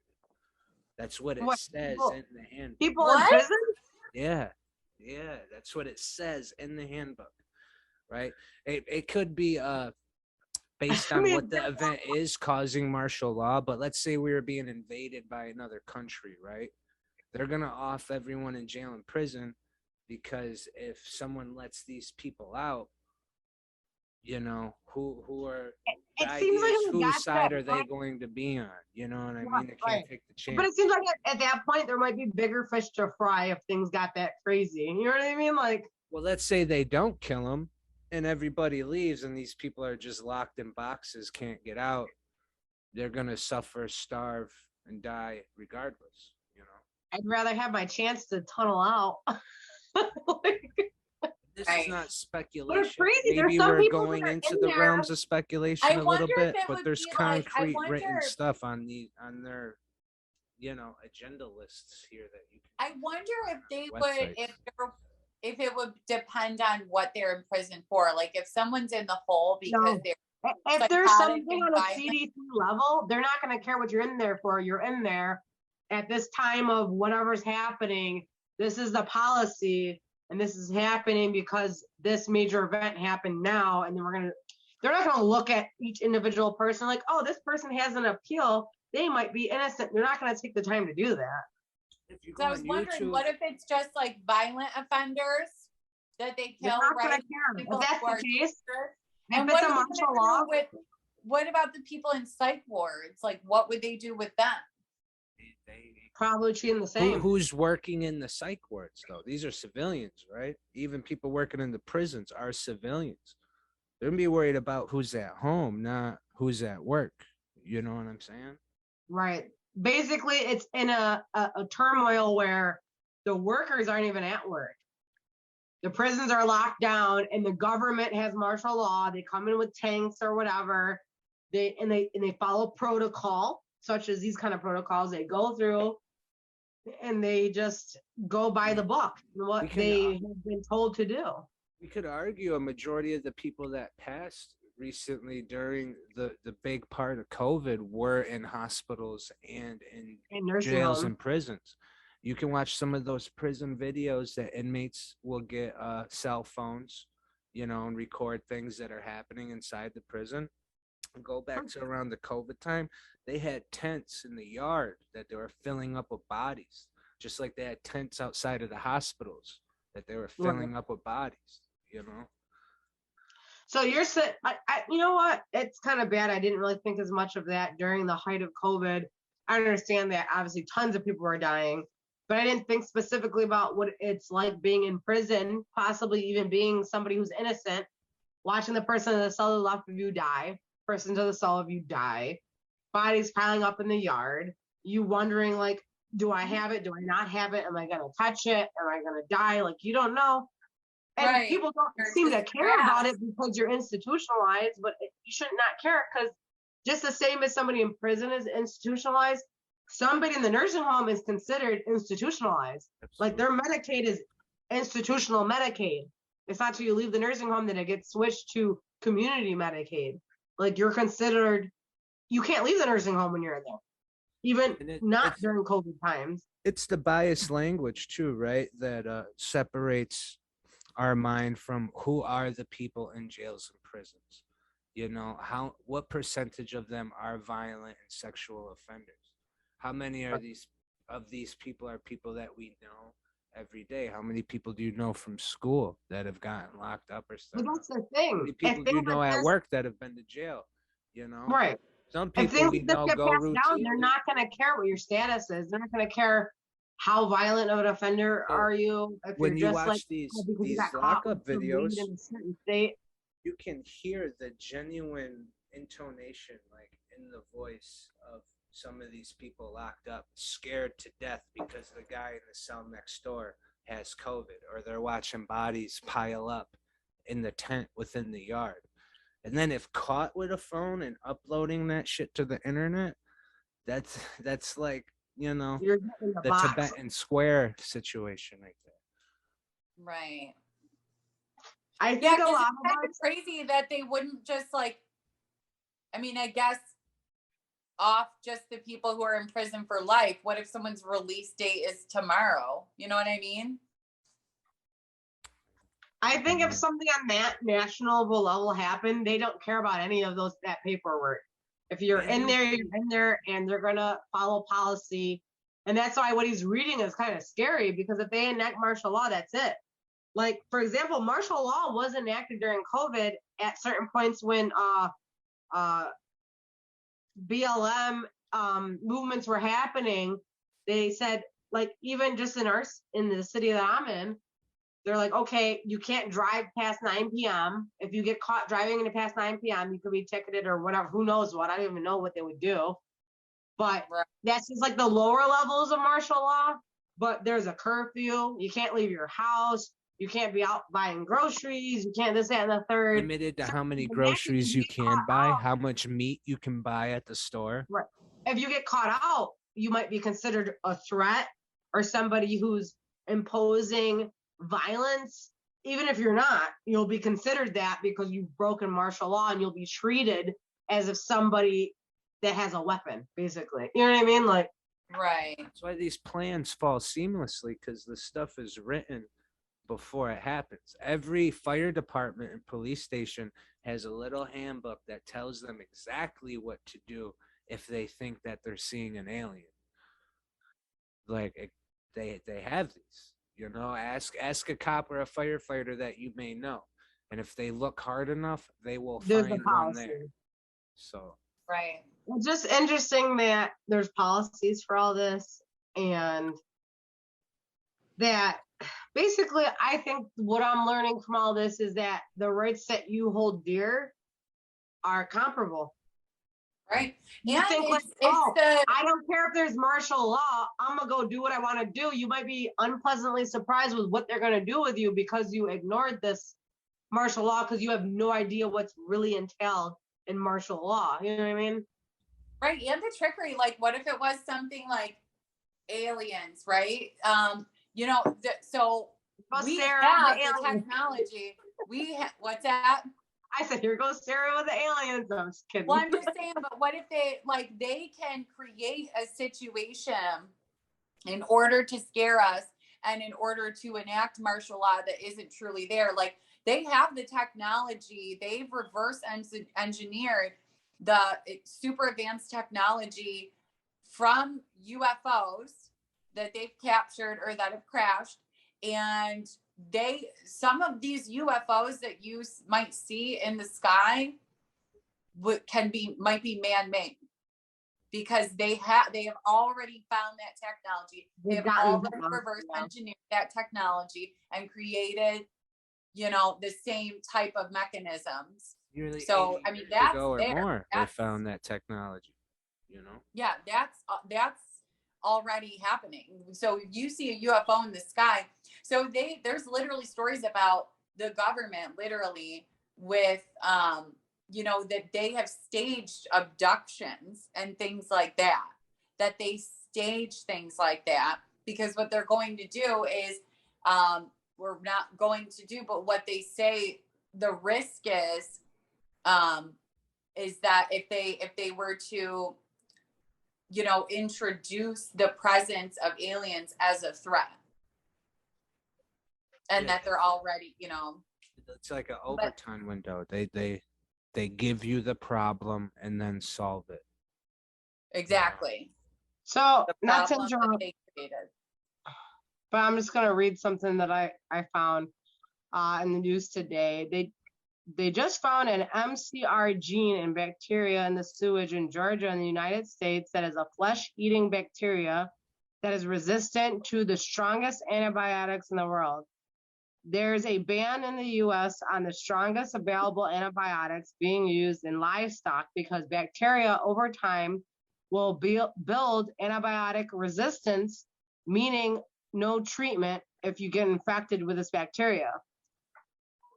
That's what it says in the handbook. People in prison? Yeah, that's what it says in the handbook, right? It could be based on what the event is causing martial law, but let's say we were being invaded by another country, right? They're gonna off everyone in jail and prison, because if someone lets these people out, who are whose side are they going to be on? You know what I mean? They can't take the chance. But it seems like at that point there might be bigger fish to fry if things got that crazy. You know what I mean? Like, well, let's say they don't kill them and everybody leaves and these people are just locked in boxes, can't get out. They're gonna suffer, starve, and die regardless. I'd rather have my chance to tunnel out. This is not speculation. But it's crazy. Maybe we're going into the realms of speculation a little bit, but there's concrete written stuff on their, agenda lists here that you can. I wonder if they would, if it would depend on what they're in prison for. Like if someone's in the hole because they're if there's something on a CDC level, they're not going to care what you're in there for. You're in there at this time of whatever's happening. This is the policy, and this is happening because this major event happened now. And then they're not going to look at each individual person like, oh, this person has an appeal. They might be innocent. They're not going to take the time to do that. So I was wondering, what if it's just like violent offenders that they kill, right? If that's the case, and what, martial law, what about the people in psych wards? Like, what would they do with them? Probably treating the same. Who's working in the psych wards, though? These are civilians, right? Even people working in the prisons are civilians. They're going to be worried about who's at home, not who's at work. You know what I'm saying? Right. Basically, it's in a turmoil where the workers aren't even at work. The prisons are locked down and the government has martial law. They come in with tanks or whatever. They follow protocol, such as these kind of protocols they go through, and they just go by the book and what they have been told to do. We could argue a majority of the people that passed recently during the big part of COVID were in hospitals and in jails and prisons. You can watch some of those prison videos that inmates will get cell phones, and record things that are happening inside the prison. Go back to around the COVID time, they had tents in the yard that they were filling up with bodies, just like they had tents outside of the hospitals that they were filling up with bodies, So you're saying, you know what? It's kind of bad. I didn't really think as much of that during the height of COVID. I understand that obviously tons of people are dying, but I didn't think specifically about what it's like being in prison, possibly even being somebody who's innocent, watching the person in the cell to the left of you die, person to the cell of you die, bodies piling up in the yard, you wondering like, do I have it? Do I not have it? Am I going to touch it? Am I going to die? Like, you don't know. And people don't seem to care about it because you're institutionalized, but you should not care because just the same as somebody in prison is institutionalized, somebody in the nursing home is considered institutionalized. Absolutely. Like their Medicaid is institutional Medicaid. It's not till you leave the nursing home that it gets switched to community Medicaid. Like you're considered, you can't leave the nursing home when you're in there, even not during COVID times. It's the biased language too, right? That separates our mind from who are the people in jails and prisons. You know, what percentage of them are violent and sexual offenders? How many are these people are people that we know every day? How many people do you know from school that have gotten locked up or stuff? But that's the thing. How many people do you know at work that have been to jail? You know, right? Some people we know go routinely. They're not going to care what your status is. They're not going to care how violent of an offender are you. If when you just watch like, these lockup videos, in a certain state, you can hear the genuine intonation, like in the voice of some of these people locked up, scared to death because the guy in the cell next door has COVID, or they're watching bodies pile up in the tent within the yard. And then if caught with a phone and uploading that shit to the internet, that's like, you know, the Tibetan Square situation right there. Right. I think a lot of it's crazy that they wouldn't just like, I mean, I guess off just the people who are in prison for life. What if someone's release date is tomorrow? You know what I mean? I think if something on that national level happened, they don't care about any of that paperwork. If you're in there, you're in there, and they're gonna follow policy. And that's why what he's reading is kind of scary, because if they enact martial law, that's it. Like, for example, martial law was enacted during COVID at certain points when BLM movements were happening. They said, like, even just in the city that I'm in, they're like, okay, you can't drive past 9 p.m. If you get caught driving past 9 p.m., you could be ticketed or whatever. Who knows what? I don't even know what they would do. But that's just like the lower levels of martial law. But there's a curfew. You can't leave your house. You can't be out buying groceries. You can't this, that, and the third. Limited to how many groceries you can buy, how much meat you can buy at the store. Right. If you get caught out, you might be considered a threat or somebody who's imposing violence. Even if you're not, you'll be considered that because you've broken martial law, and you'll be treated as if somebody that has a weapon, basically. You know what I mean? Like, right. That's why these plans fall seamlessly, because the stuff is written before it happens. Every fire department and police station has a little handbook that tells them exactly what to do if they think that they're seeing an alien. Like, they have these. You know, ask a cop or a firefighter that you may know, and if they look hard enough, they will find one there. So right. It's just interesting that there's policies for all this, and that basically, I think what I'm learning from all this is that the rights that you hold dear are comparable. Right. You think like, I don't care if there's martial law, I'm gonna go do what I want to do. You might be unpleasantly surprised with what they're gonna do with you because you ignored this martial law, because you have no idea what's really entailed in martial law. You know what I mean? Right. And the trickery, like, what if it was something like aliens, right? You know, so we have the technology. What's that? I said, here goes Sarah with the aliens. I'm just kidding. Well, I'm just saying, but what if they can create a situation in order to scare us and in order to enact martial law that isn't truly there? Like, they have the technology. They've reverse engineered the super advanced technology from UFOs that they've captured or that have crashed. And some of these UFOs that you might see in the sky might be man-made, because they have already found that technology. They've already reverse engineered that technology and created, you know, the same type of mechanisms. So I mean, that's there. They found that technology, you know. Yeah, that's already happening. So you see a UFO in the sky. So there's literally stories about the government literally with you know, that they have staged abductions and things like that, that they stage things like that, because what they're going to do is, we're not going to do, but what they say the risk is that if they were to, you know, introduce the presence of aliens as a threat, and that they're already, you know, it's like an overtime window. They give you the problem and then solve it. exactly. So The not to problem that interrupt, they created. but I'm just gonna read something that I found in the news today. They just found an MCR gene in bacteria in the sewage in Georgia in the United States that is a flesh-eating bacteria that is resistant to the strongest antibiotics in the world. There's a ban in the U.S. on the strongest available antibiotics being used in livestock because bacteria over time will build antibiotic resistance, meaning no treatment if you get infected with this bacteria.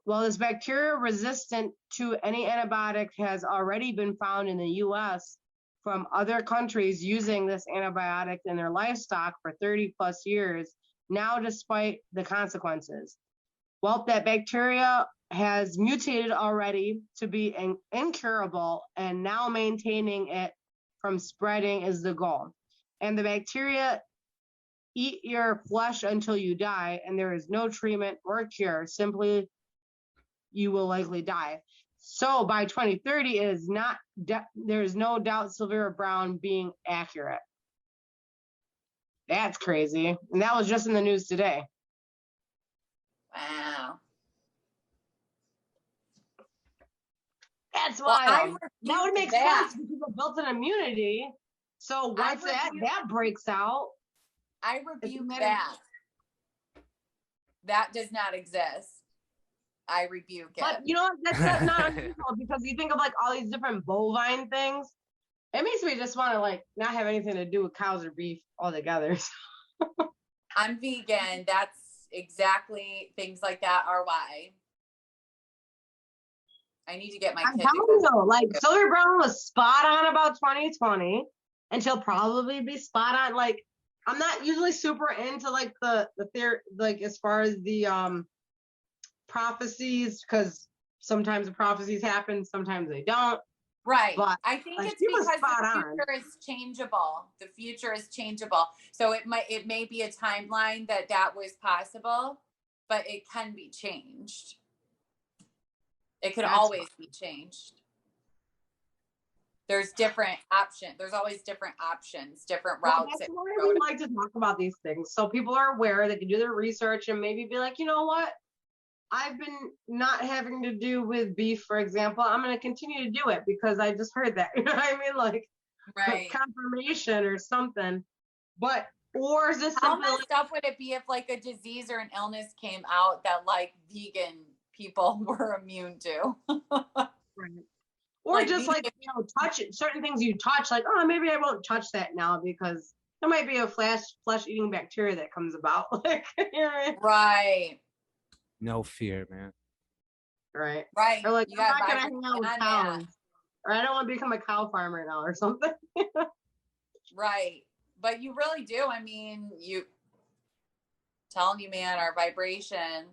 Well, this bacteria resistant to any antibiotic has already been found in the U.S. from other countries using this antibiotic in their livestock for 30 plus years now, despite the consequences. Well, that bacteria has mutated already to be incurable, and now maintaining it from spreading is the goal. And the bacteria eat your flesh until you die, and there is no treatment or cure. Simply, you will likely die. So by 2030, it is not. There is no doubt Sylvia Brown being accurate. That's crazy, and that was just in the news today. Wow. That's wild. Well, that would make sense because it built an immunity. So once that breaks out, I rebuke that. That does not exist. I rebuke it. But you know what? That's not unusual because you think of like all these different bovine things. It makes me just want to like not have anything to do with cows or beef altogether. I'm vegan. That's exactly, things like that are why. I need to get my kid. I'm telling you, like Sylvia Brown was spot on about 2020, and she'll probably be spot on. Like I'm not usually super into like the theory, like as far as the prophecies, because sometimes the prophecies happen, sometimes they don't. Right. But I think it's because the future is changeable. The future is changeable. So it may be a timeline that was possible, but it can be changed. It could always be changed. There's different options. There's always different options, different routes. That's why we like to talk about these things, so people are aware. They can do their research and maybe be like, you know what? I've been not having to do with beef, for example. I'm going to continue to do it because I just heard that. You know what I mean? Like, right. Confirmation or something. But, or is this how messed up would it be if like a disease or an illness came out that like vegan people were immune to? Right. Or like just like, you know, touch it. Certain things you touch, like, oh, maybe I won't touch that now because there might be a flesh-eating bacteria that comes about. Like, you know what I mean? Right. No fear, man. Right. Right. Or like, I'm not gonna hang out with cows. Or I don't want to become a cow farmer now or something. Right. But you really do. I mean, telling you, man, our vibration.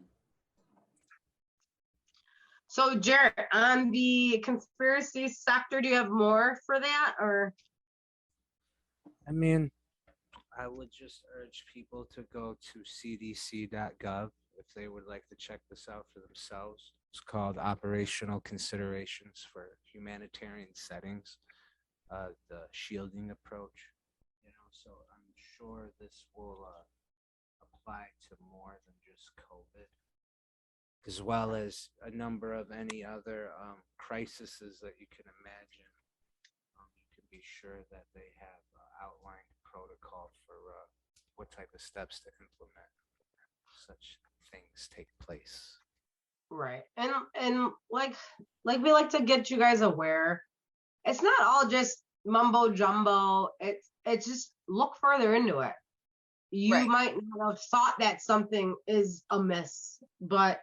So, Jarrett, on the conspiracy sector, do you have more for that, or? I mean, I would just urge people to go to cdc.gov if they would like to check this out for themselves. It's called Operational Considerations for Humanitarian Settings, the shielding approach. You know, so I'm sure this will apply to more than just COVID, as well as a number of any other crises that you can imagine. You can be sure that they have outlined protocol for what type of steps to implement such things take place. Right. And like we like to get you guys aware, it's not all just mumbo jumbo. It's just look further into it. You might not have thought that something is amiss, but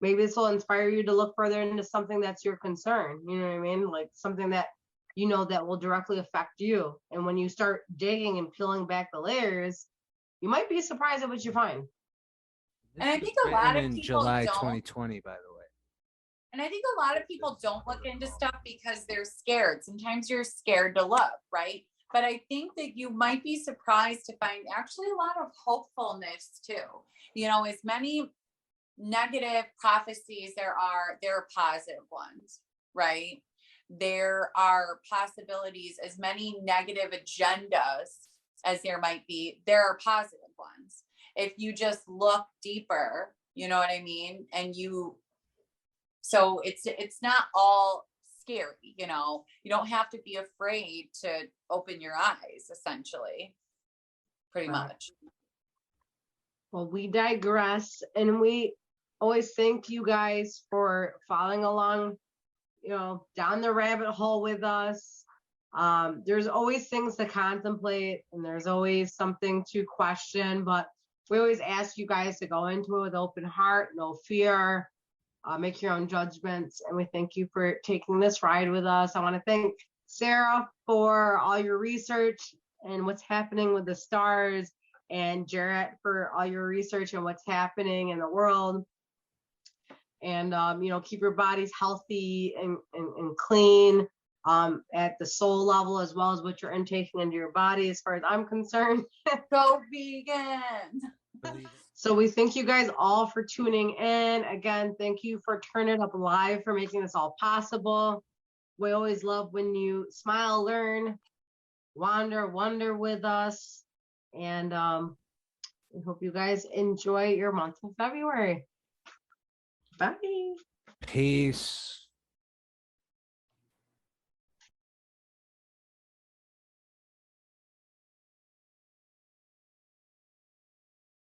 maybe this will inspire you to look further into something that's your concern. You know what I mean? Like something that you know that will directly affect you. And when you start digging and peeling back the layers, you might be surprised at what you find. And I think a lot of people July don't. 2020, by the way. And I think a lot of people don't look into stuff because they're scared. Sometimes you're scared to look, right? But I think that you might be surprised to find actually a lot of hopefulness too. You know, as many negative prophecies there are positive ones, right? There are possibilities, as many negative agendas as there might be, there are positive ones. If you just look deeper, you know what I mean? So it's not all scary, you know. You don't have to be afraid to open your eyes, essentially, pretty much. Well, we digress, and we always thank you guys for following along, you know, down the rabbit hole with us. There's always things to contemplate, and there's always something to question, but we always ask you guys to go into it with open heart, no fear. Make your own judgments, and we thank you for taking this ride with us. I want to thank Sarah for all your research and what's happening with the stars, and Jarrett for all your research and what's happening in the world. And you know, keep your bodies healthy and clean at the soul level, as well as what you're intaking into your body, as far as I'm concerned. Go vegan. So we thank you guys all for tuning in. Again, thank you for Turn It Up Live for making this all possible. We always love when you smile, learn, wonder with us. And we hope you guys enjoy your month of February. Bye. Peace.